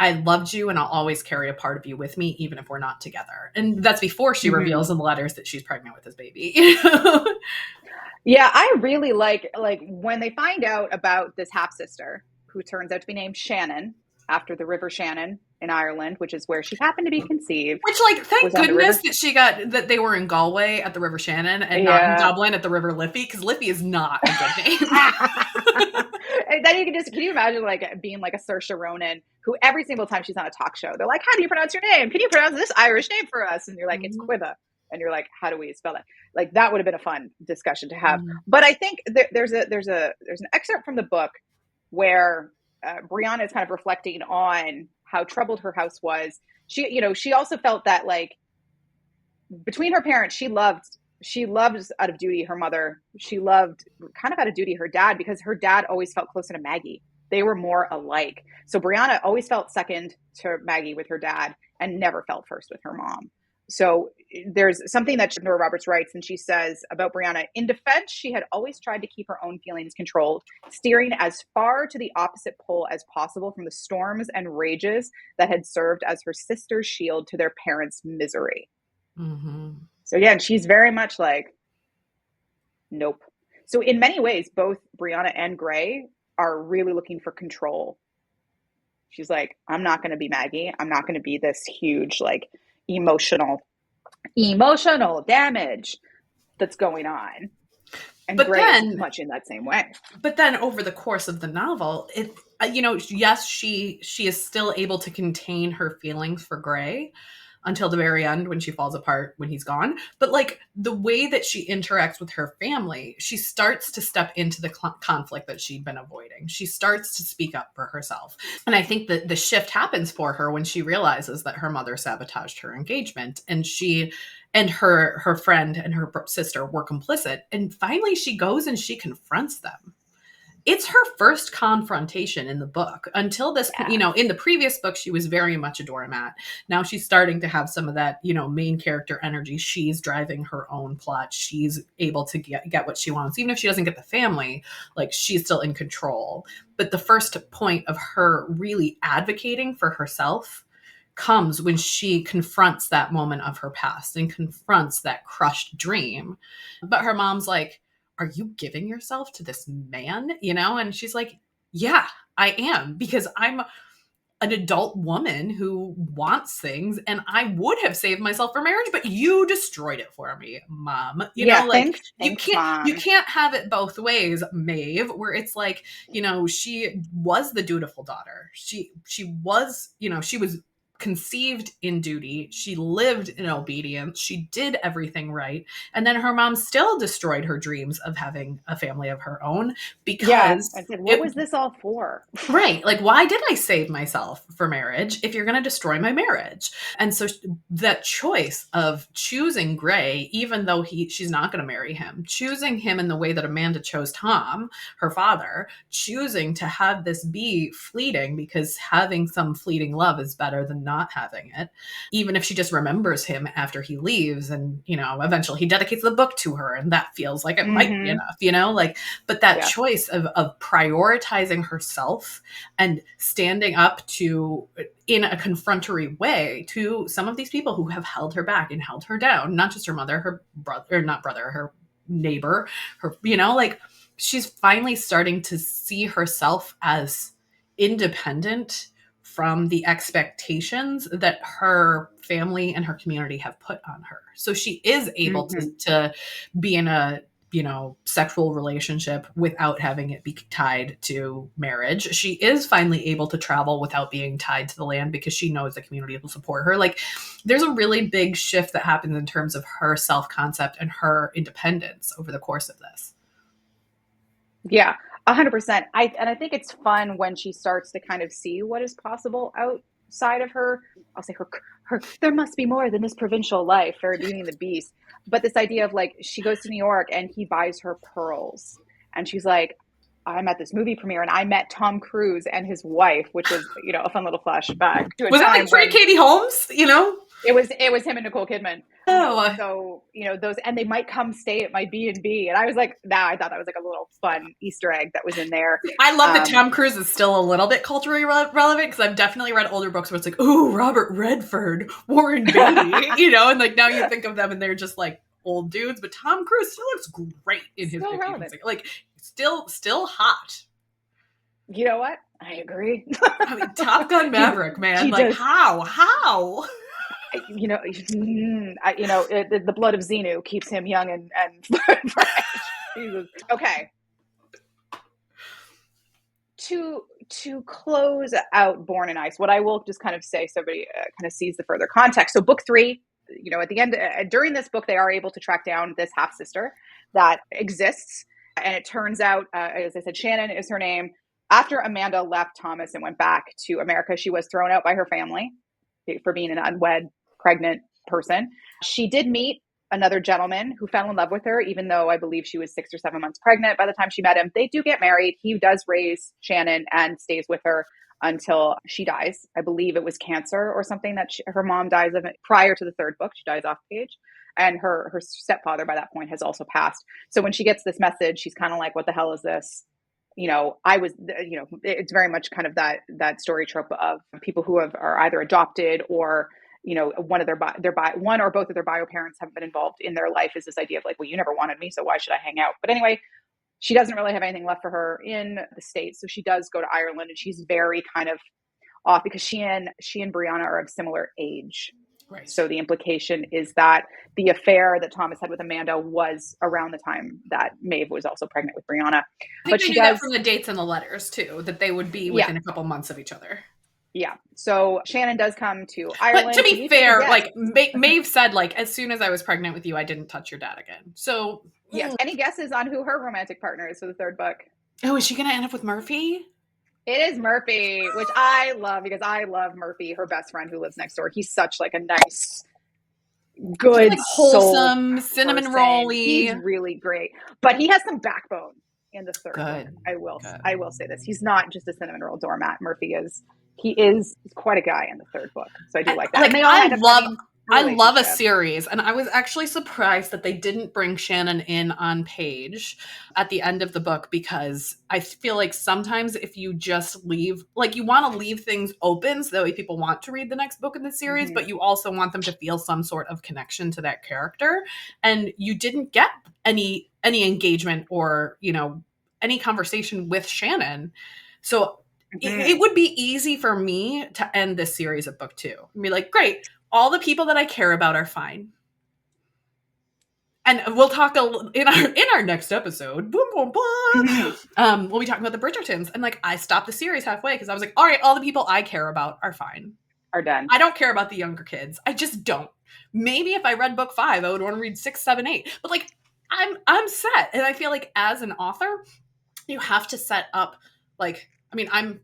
I loved you and I'll always carry a part of you with me, even if we're not together. And that's before she Mm-hmm. reveals in the letters that she's pregnant with his baby. Yeah, I really like when they find out about this half sister who turns out to be named Shannon, after the River Shannon in Ireland, which is where she happened to be conceived. Which, like, Was thank on the goodness river. that they were in Galway at the River Shannon and not in Yeah. Dublin at the River Liffey, because Liffey is not a good name. And then can you imagine like being like a Saoirse Ronan, who every single time she's on a talk show, they're like, how do you pronounce your name? Can you pronounce this Irish name for us? And you're like, it's Mhm. Quiva. And you're like, how do we spell that? Like, that would have been a fun discussion to have. Mhm. But I think there's an excerpt from the book where Brianna is kind of reflecting on how troubled her house was. She also felt that, like, between her parents, she loved out of duty her mother. She loved kind of out of duty her dad, because her dad always felt closer to Maggie. They were more alike. So Brianna always felt second to Maggie with her dad and never felt first with her mom. So there's something that Nora Roberts writes, and she says about Brianna: in defense, she had always tried to keep her own feelings controlled, steering as far to the opposite pole as possible from the storms and rages that had served as her sister's shield to their parents' misery. Mhm. So yeah, and she's very much like, nope. So in many ways, both Brianna and Gray are really looking for control. She's like, I'm not going to be Maggie. I'm not going to be this huge, like, emotional damage that's going on. And But Gray is then, much in that same way. over the course of the novel, it, yes, she is still able to contain her feelings for Gray until the very end, when she falls apart when he's gone. But like, the way that she interacts with her family, she starts to step into the conflict that she'd been avoiding. She starts to speak up for herself. And I think that the shift happens for her when she realizes that her mother sabotaged her engagement, and she and her friend and her sister were complicit. And finally she goes and she confronts them. It's her first confrontation in the book. Until this, Yeah. in the previous book, she was very much a doormat. Now she's starting to have some of that, main character energy. She's driving her own plot. She's able to get what she wants. Even if she doesn't get the family, like, she's still in control. But the first point of her really advocating for herself comes when she confronts that moment of her past and confronts that crushed dream. But her mom's like, are you giving yourself to this man? And she's like, yeah, I am, because I'm an adult woman who wants things, and I would have saved myself for marriage, but you destroyed it for me, mom. Yeah, Like, thanks, you thanks, can't you mom. can't have it both ways, Maeve, where it's like, she was the dutiful daughter. She was, she was conceived in duty. She lived in obedience. She did everything right. And then her mom still destroyed her dreams of having a family of her own Yeah, I because said, what it was this all for? right. Like, why did I save myself for marriage if you're going to destroy my marriage? And so that choice of choosing Gray, even though she's not going to marry him, choosing him in the way that Amanda chose Tom, her father, choosing to have this be fleeting because having some fleeting love is better than not having it, even if she just remembers him after he leaves and, eventually he dedicates the book to her and that feels like it might be enough, like, but that Yeah. choice of prioritizing herself and standing up to, in a confrontatory way, to some of these people who have held her back and held her down, not just her mother, her brother, or not brother, her neighbor, her, like, she's finally starting to see herself as independent from the expectations that her family and her community have put on her. So she is able to be in a sexual relationship without having it be tied to marriage. She is finally able to travel without being tied to the land because she knows the community will support her. Like, there's a really big shift that happens in terms of her self-concept and her independence over the course of this. Yeah, 100%. I think it's fun when she starts to kind of see what is possible outside of her. I'll say her. There must be more than this provincial life, or Beauty and the Beast. But this idea of like she goes to New York and he buys her pearls, and she's like, "I'm at this movie premiere and I met Tom Cruise and his wife," which was a fun little flashback to a Was that time like when pre-Katie Holmes? it was him and Nicole Kidman. Oh, So those, and they might come stay at my B&B, and I was like, I thought that was like a little fun Easter egg that was in there. I love that Tom Cruise is still a little bit culturally relevant, because I've definitely read older books where it's like, ooh, Robert Redford, Warren Beatty, and like now you think of them and they're just like old dudes, but Tom Cruise still looks great in his 50s. Relevant. Like, still hot. You know what? I agree. I mean, Top Gun Maverick, man. Like, does. how? The blood of Xenu keeps him young and fresh. Jesus. Okay. To close out Born in Ice, what I will just kind of say, so everybody kind of sees the further context. So book 3, at the end, during this book, they are able to track down this half sister that exists. And it turns out, as I said, Shannon is her name. After Amanda left Thomas and went back to America, she was thrown out by her family for being an unwed, pregnant person. She did meet another gentleman who fell in love with her, even though I believe she was 6 or 7 months pregnant by the time she met him. They do get married. He does raise Shannon and stays with her until she dies. I believe it was cancer or something that her mom dies of prior to the 3rd book. She dies off page. And her stepfather by that point has also passed. So when she gets this message, she's kind of like, what the hell is this? It's very much kind of that story trope of people who are either adopted or, one of their one or both of their bio parents have been involved in their life, is this idea of like, well, you never wanted me, so why should I hang out? But anyway, she doesn't really have anything left for her in the States. So she does go to Ireland, and she's very kind of off because she and Brianna are of similar age. Right. So the implication is that the affair that Thomas had with Amanda was around the time that Maeve was also pregnant with Brianna. I think they knew that from the dates and the letters too, that they would be within a couple months of each other. Yeah. So Shannon does come to Ireland. But to be fair, like Maeve said, like, as soon as I was pregnant with you, I didn't touch your dad again. So yes. Any guesses on who her romantic partner is for the 3rd book? Oh, is she going to end up with Murphy? It is Murphy, which I love because I love Murphy, her best friend who lives next door. He's such like a nice, good, like wholesome, cinnamon rolly. He's really great, but he has some backbone in the 3rd book. I will say this: he's not just a cinnamon roll doormat. Murphy is. He is quite a guy in the 3rd book, so I do like that. Like, and they all I love a relationship. series, and I was actually surprised that they didn't bring Shannon in on Paige at the end of the book, because I feel like sometimes if you just leave, like, you want to leave things open so that way people want to read the next book in the series, Mm-hmm. but you also want them to feel some sort of connection to that character. And you didn't get any engagement or, any conversation with Shannon. So Mm-hmm. it would be easy for me to end this series at book 2 and be like, great, all the people that I care about are fine. And we'll talk in our next episode. Boom, boom, boom. Mm-hmm. We'll be talking about the Bridgertons, and like I stopped the series halfway because I was like, all right, all the people I care about are fine. Are done. I don't care about the younger kids. I just don't. Maybe if I read book 5, I would want to read 6, 7, 8. But like, I'm set, and I feel like as an author, you have to set up, like, I mean, I'm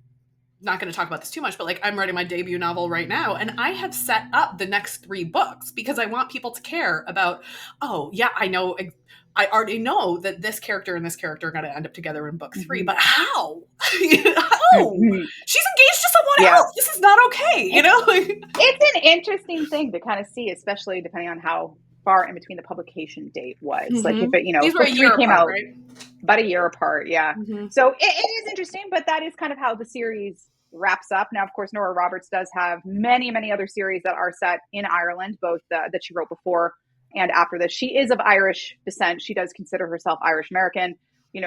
not going to talk about this too much, but like I'm writing my debut novel right now, and I have set up the next 3 books because I want people to care about, oh yeah, I already know that this character and this character are going to end up together in book 3, Mm-hmm. but how? How? Mm-hmm. She's engaged to someone Yeah. else. This is not okay, It's an interesting thing to kind of see, especially depending on how far in between the publication date was. Like if Mm-hmm. it, These were a book 3 year came apart, out right? about a year apart. Yeah. Mm-hmm. So it is interesting, but that is kind of how the series wraps up. Now, of course, Nora Roberts does have many, many other series that are set in Ireland, both that she wrote before and after this. She is of Irish descent. She does consider herself Irish American.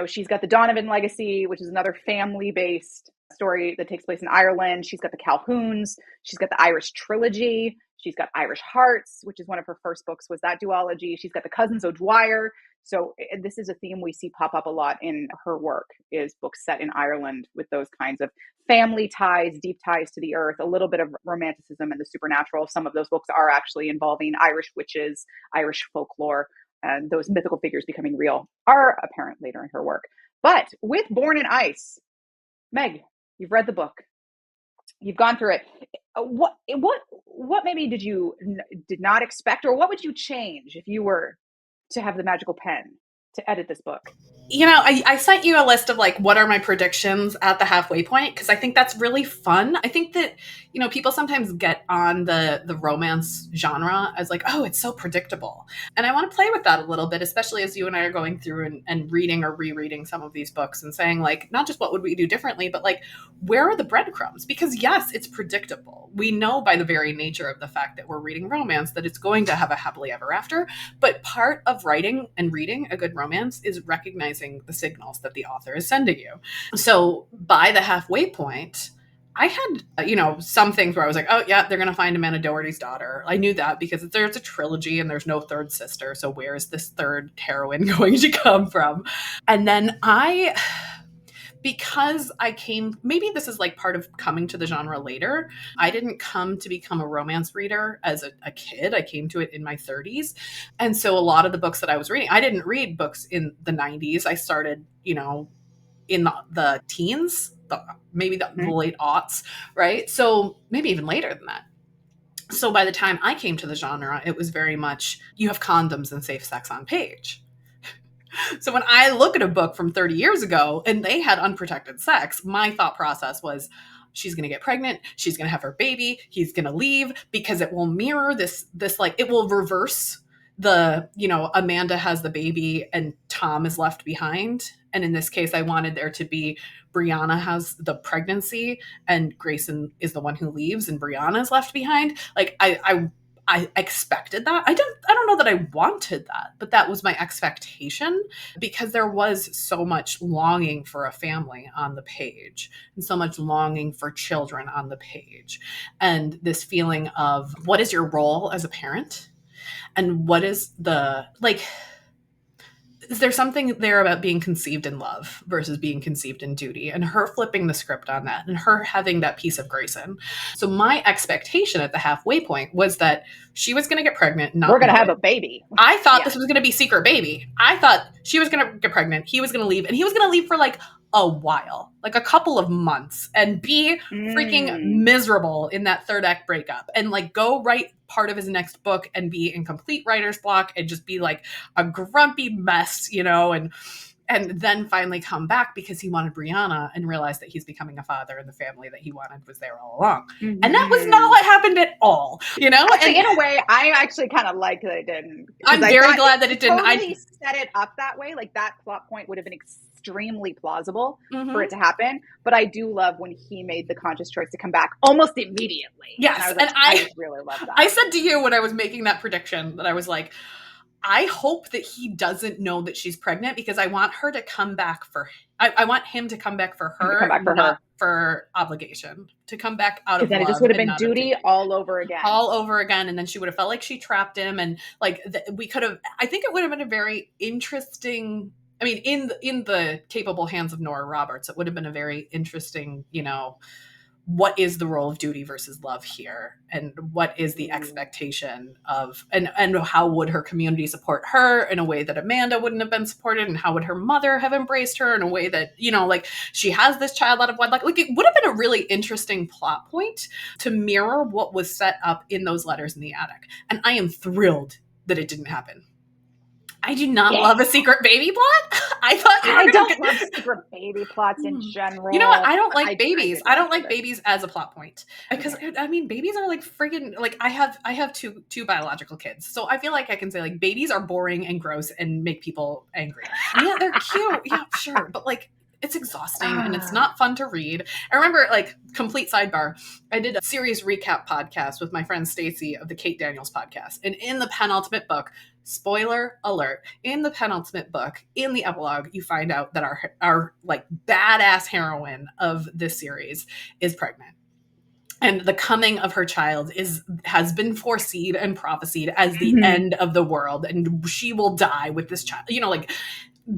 She's got the Donovan legacy, which is another family based story that takes place in Ireland. She's got the Calhouns. She's got the Irish trilogy. She's got Irish Hearts, which is one of her first books, was that duology. She's got the Cousins O'Dwyer. So this is a theme we see pop up a lot in her work, is books set in Ireland with those kinds of family ties, deep ties to the earth, a little bit of romanticism and the supernatural. Some of those books are actually involving Irish witches, Irish folklore, and those mythical figures becoming real are apparent later in her work. But with Born in Ice, Meg, you've read the book. You've gone through it. What maybe did not expect, or what would you change if you were to have the magical pen to edit this book? I sent you a list of like what are my predictions at the halfway point, because I think that's really fun. I think that people sometimes get on the romance genre as like, oh, it's so predictable, and I want to play with that a little bit, especially as you and I are going through and reading or rereading some of these books and saying like, not just what would we do differently, but like, where are the breadcrumbs? Because yes, it's predictable. We know by the very nature of the fact that we're reading romance that it's going to have a happily ever after. But part of writing and reading a good romance is recognizing the signals that the author is sending you. So by the halfway point, I had, some things where I was like, oh yeah, they're going to find Amanda Doherty's daughter. I knew that because there's a trilogy and there's no third sister. So where is this third heroine going to come from? And then because maybe this is like part of coming to the genre later. I didn't come to become a romance reader as a kid. I came to it in my 30s. And so a lot of the books that I was reading, I didn't read books in the 90s. I started, in the teens, maybe the late aughts, right? So maybe even later than that. So by the time I came to the genre, it was very much, you have condoms and safe sex on page. So when I look at a book from 30 years ago and they had unprotected sex, my thought process was, she's going to get pregnant, she's going to have her baby, he's going to leave, because it will mirror this like, it will reverse the, Amanda has the baby and Tom is left behind. And in this case, I wanted there to be Brianna has the pregnancy and Grayson is the one who leaves and Brianna is left behind. Like I expected that. I don't know that I wanted that, but that was my expectation, because there was so much longing for a family on the page and so much longing for children on the page. And this feeling of, what is your role as a parent? And what is is there something there about being conceived in love versus being conceived in duty, and her flipping the script on that and her having that piece of Grayson. So my expectation at the halfway point was that she was going to get pregnant. We're going to have a baby. I thought this was going to be secret baby. I thought she was going to get pregnant. He was going to leave, and he was going to leave for like a while, like a couple of months, and be freaking miserable in that third act breakup, and like go write part of his next book and be in complete writer's block and just be like a grumpy mess, and and then finally come back because he wanted Brianna and realized that he's becoming a father and the family that he wanted was there all along. Mm-hmm. And that was not what happened at all, you know? Actually, in a way, I actually kind of liked that it didn't. I'm very glad that it didn't. Totally set it up that way. Like that plot point would have been extremely plausible for it to happen. But I do love when he made the conscious choice to come back almost immediately. Yes. And I was like, I just really love that. I said to you when I was making that prediction that I was like, I hope that he doesn't know that she's pregnant because I want her to come back I want him to come back for her, not for obligation, to come back out of love. Then it just would have been duty all over again. All over again. And then she would have felt like she trapped him. And like we could have, I think it would have been a very interesting, I mean, in the capable hands of Nora Roberts, it would have been a very interesting, you know, what is the role of duty versus love here, and what is the expectation of, and how would her community support her in a way that Amanda wouldn't have been supported, and how would her mother have embraced her in a way that, you know, like she has this child out of wedlock. Like it would have been a really interesting plot point to mirror what was set up in those letters in the attic. And I am thrilled that it didn't happen. I do not love a secret baby plot. I don't love secret baby plots in general. You know what? I don't like babies. I don't like babies as a plot point because I mean, babies are like friggin' like I have two biological kids, so I feel like I can say like babies are boring and gross and make people angry. Yeah, they're cute. Yeah, sure, but like it's exhausting and it's not fun to read. I remember, like, complete sidebar, I did a series recap podcast with my friend Stacy of the Kate Daniels podcast, and in the penultimate book, spoiler alert, in the penultimate book, in the epilogue, you find out that our like badass heroine of this series is pregnant. And the coming of her child has been foreseen and prophesied as the end of the world, and she will die with this child. You know, like,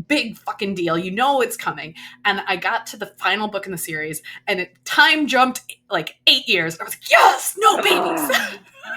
big fucking deal. You know it's coming. And I got to the final book in the series, and time jumped like 8 years. I was like, yes, no babies.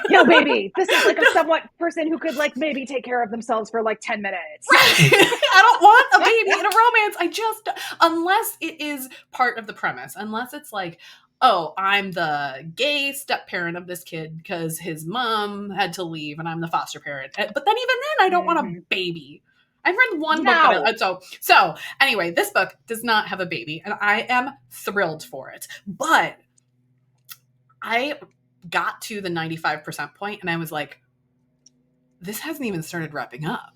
No baby. This is like a somewhat person who could like maybe take care of themselves for like 10 minutes. Right. I don't want a baby in a romance. Unless it is part of the premise, unless it's like, oh, I'm the gay step parent of this kid because his mom had to leave and I'm the foster parent. But then even then I don't want a baby. I've read one book. So anyway, this book does not have a baby, and I am thrilled for it. But I got to the 95% point, and I was like, this hasn't even started wrapping up.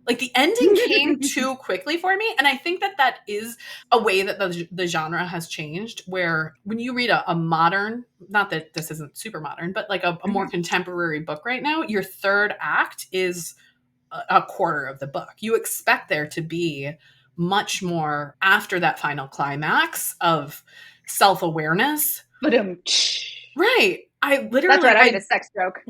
Like, the ending came too quickly for me, and I think that is a way that the genre has changed, where when you read a modern, not that this isn't super modern, but like a more contemporary book right now, your third act is a quarter of the book. You expect there to be much more after that final climax of self-awareness. Right. I literally... That's right, I made a sex joke.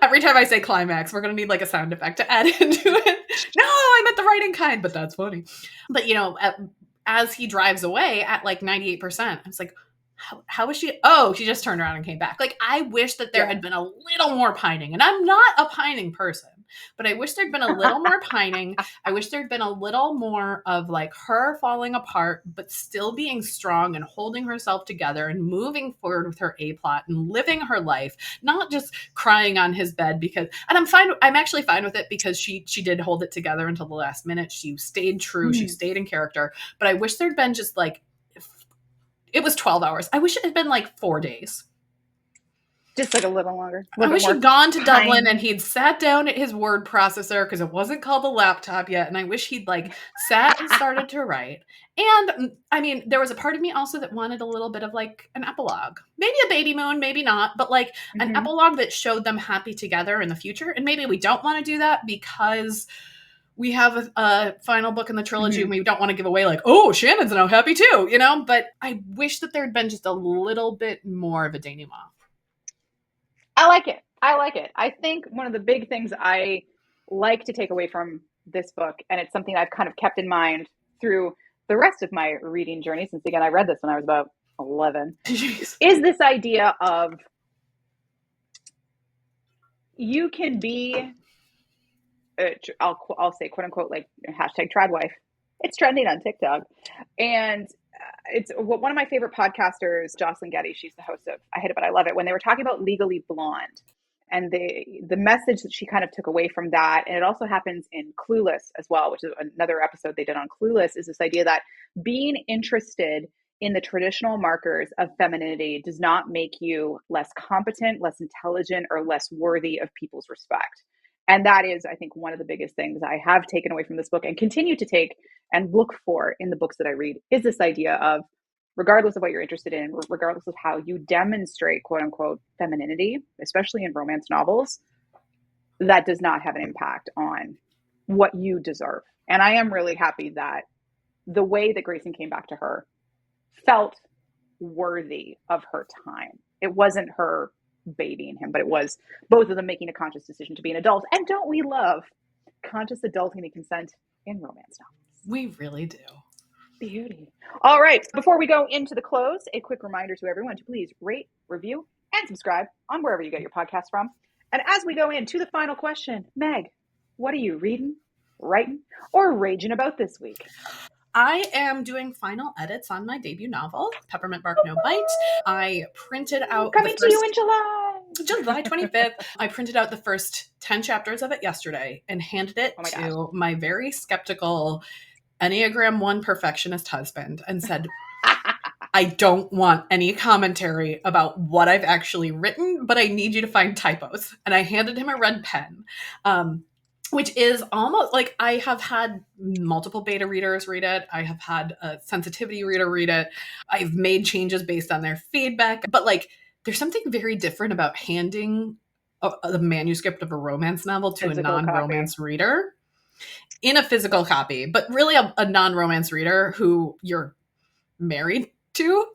Every time I say climax, we're going to need like a sound effect to add into it. No, I meant the writing kind, but that's funny. But, you know, as he drives away at like 98%, I was like, how was she? Oh, she just turned around and came back. Like, I wish that there had been a little more pining. And I'm not a pining person, but I wish there'd been a little more pining. I wish there'd been a little more of like her falling apart, but still being strong and holding herself together and moving forward with her A-plot and living her life, not just crying on his bed because, and I'm actually fine with it because she did hold it together until the last minute. She stayed true. She stayed in character, but I wish there'd been just like, it was 12 hours. I wish it had been like 4 days. Just like a little longer. I wish he'd gone to Dublin and he'd sat down at his word processor because it wasn't called a laptop yet. And I wish he'd like sat and started to write. And I mean, there was a part of me also that wanted a little bit of like an epilogue. Maybe a baby moon, maybe not. But like an epilogue that showed them happy together in the future. And maybe we don't want to do that because we have a final book in the trilogy and we don't want to give away like, oh, Shannon's now happy too, you know? But I wish that there'd been just a little bit more of a denouement. I like it. I think one of the big things I like to take away from this book, and it's something I've kind of kept in mind through the rest of my reading journey, since again, I read this when I was about 11, is this idea of you can be... I'll say quote unquote like hashtag trad wife. It's trending on TikTok, and it's one of my favorite podcasters, Jocelyn Getty. She's the host of I Hate It But I Love It. When they were talking about Legally Blonde, And the message that she kind of took away from that, and it also happens in Clueless as well, which is another episode they did on Clueless, is this idea that being interested in the traditional markers of femininity does not make you less competent, less intelligent, or less worthy of people's respect. And that is, I think, one of the biggest things I have taken away from this book and continue to take and look for in the books that I read, is this idea of, regardless of what you're interested in, regardless of how you demonstrate quote unquote femininity, especially in romance novels, that does not have an impact on what you deserve. And I am really happy that the way that Grayson came back to her felt worthy of her time. It wasn't her babying him, but it was both of them making a conscious decision to be an adult. And don't we love conscious adulting and consent in romance novels? We really do. Beauty. All right. Before we go into the close, a quick reminder to everyone to please rate, review, and subscribe on wherever you get your podcast from. And as we go into the final question, Meg, what are you reading, writing, or raging about this week? I am doing final edits on my debut novel, Peppermint Bark No Bite. I printed out Coming to you in July 25th. I printed out the first 10 chapters of it yesterday and handed it to my very skeptical Enneagram 1 perfectionist husband and said, I don't want any commentary about what I've actually written, but I need you to find typos. And I handed him a red pen, which is almost like, I have had multiple beta readers read it. I have had a sensitivity reader read it. I've made changes based on their feedback. But like, there's something very different about handing the manuscript of a romance novel to a non-romance reader in a physical copy, but really a non-romance reader who you're married to.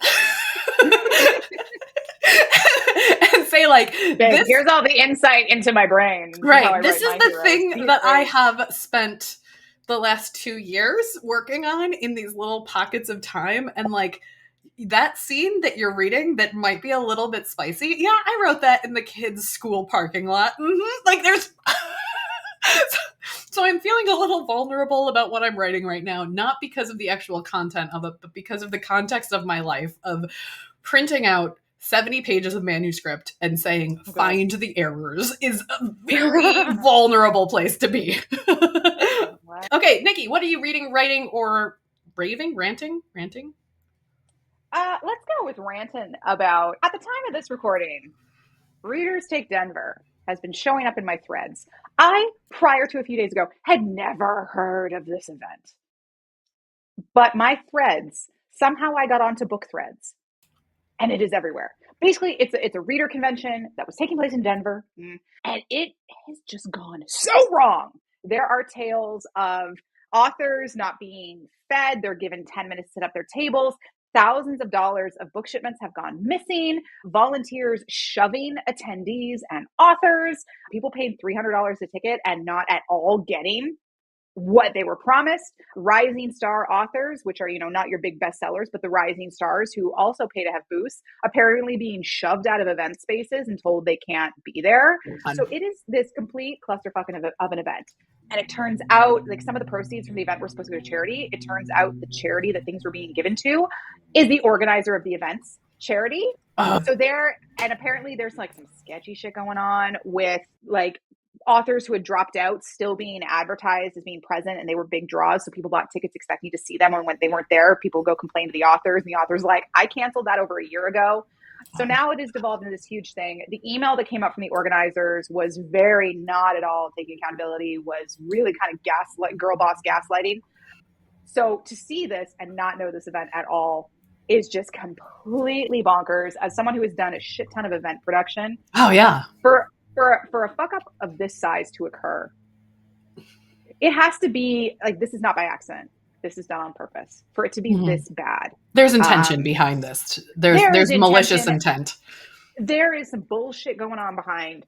And say like, here's all the insight into my brain. Right. This is the thing that I have spent the last 2 years working on in these little pockets of time. And like, that scene that you're reading that might be a little bit spicy. Yeah, I wrote that in the kids' school parking lot. Like there's... So I'm feeling a little vulnerable about what I'm writing right now, not because of the actual content of it, but because of the context of my life of printing out 70 pages of manuscript and saying, find the errors is a very vulnerable place to be. Okay, Nikki, what are you reading, writing, or raving, ranting? Let's go with ranting about, at the time of this recording, Readers Take Denver has been showing up in my threads. I, prior to a few days ago, had never heard of this event. But my threads, somehow I got onto book threads. And it is everywhere. Basically, it's a reader convention that was taking place in Denver. And it has just gone so wrong. There are tales of authors not being fed. They're given 10 minutes to set up their tables. Thousands of dollars of book shipments have gone missing. Volunteers shoving attendees and authors. People paid $300 a ticket and not at all getting what they were promised. Rising star authors, which are, not your big bestsellers, but the rising stars who also pay to have booths, apparently being shoved out of event spaces and told they can't be there. So it is this complete clusterfuck of an event. And it turns out, like, some of the proceeds from the event were supposed to go to charity. It turns out the charity that things were being given to is the organizer of the event's charity. So apparently there's like some sketchy shit going on with like authors who had dropped out still being advertised as being present, and they were big draws. So people bought tickets expecting to see them, and when they weren't there, people go complain to the authors, and the author's like, I canceled that over a year ago. So now it has devolved into this huge thing. The email that came out from the organizers was very not at all taking accountability, was really kind of girl boss gaslighting. So to see this and not know this event at all is just completely bonkers. As someone who has done a shit ton of event production. Oh yeah. For a fuck up of this size to occur, it has to be like, this is not by accident. This is done on purpose for it to be this bad. There's intention behind this. There's malicious intent. There is some bullshit going on behind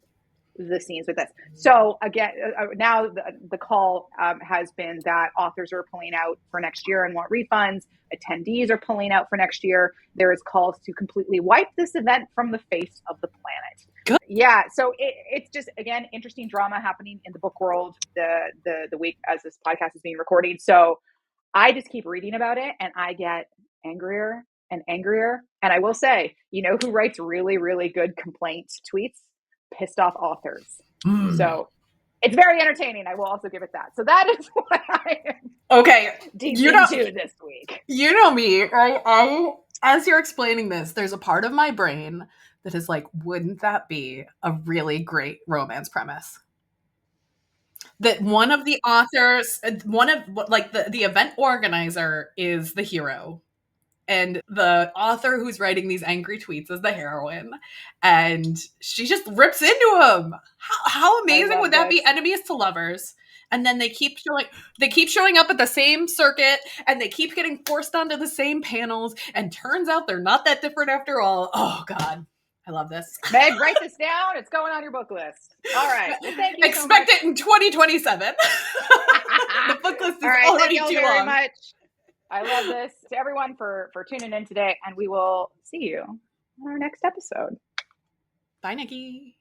the scenes with this. So again, now the call has been that authors are pulling out for next year and want refunds. Attendees are pulling out for next year. There is calls to completely wipe this event from the face of the planet. Good. Yeah. So it's just, again, interesting drama happening in the book world the week as this podcast is being recorded. So I just keep reading about it and I get angrier and angrier. And I will say, who writes really, really good complaint tweets? pissed off authors. So it's very entertaining. I will also give it that. So that is what I am deep into this week. You know me. I as you're explaining this, there's a part of my brain that is like, wouldn't that be a really great romance premise? That one of the authors, the event organizer is the hero, and the author who's writing these angry tweets is the heroine, and she just rips into him. How amazing would that be? Enemies to lovers, and then they keep showing up at the same circuit, and they keep getting forced onto the same panels, and turns out they're not that different after all. Oh God, I love this. Meg, write this down. It's going on your book list. All right. Well, thank you. Expect it in 2027. The book list is already too long. Very much. I love this. To everyone for tuning in today, and we will see you on our next episode. Bye, Nikki.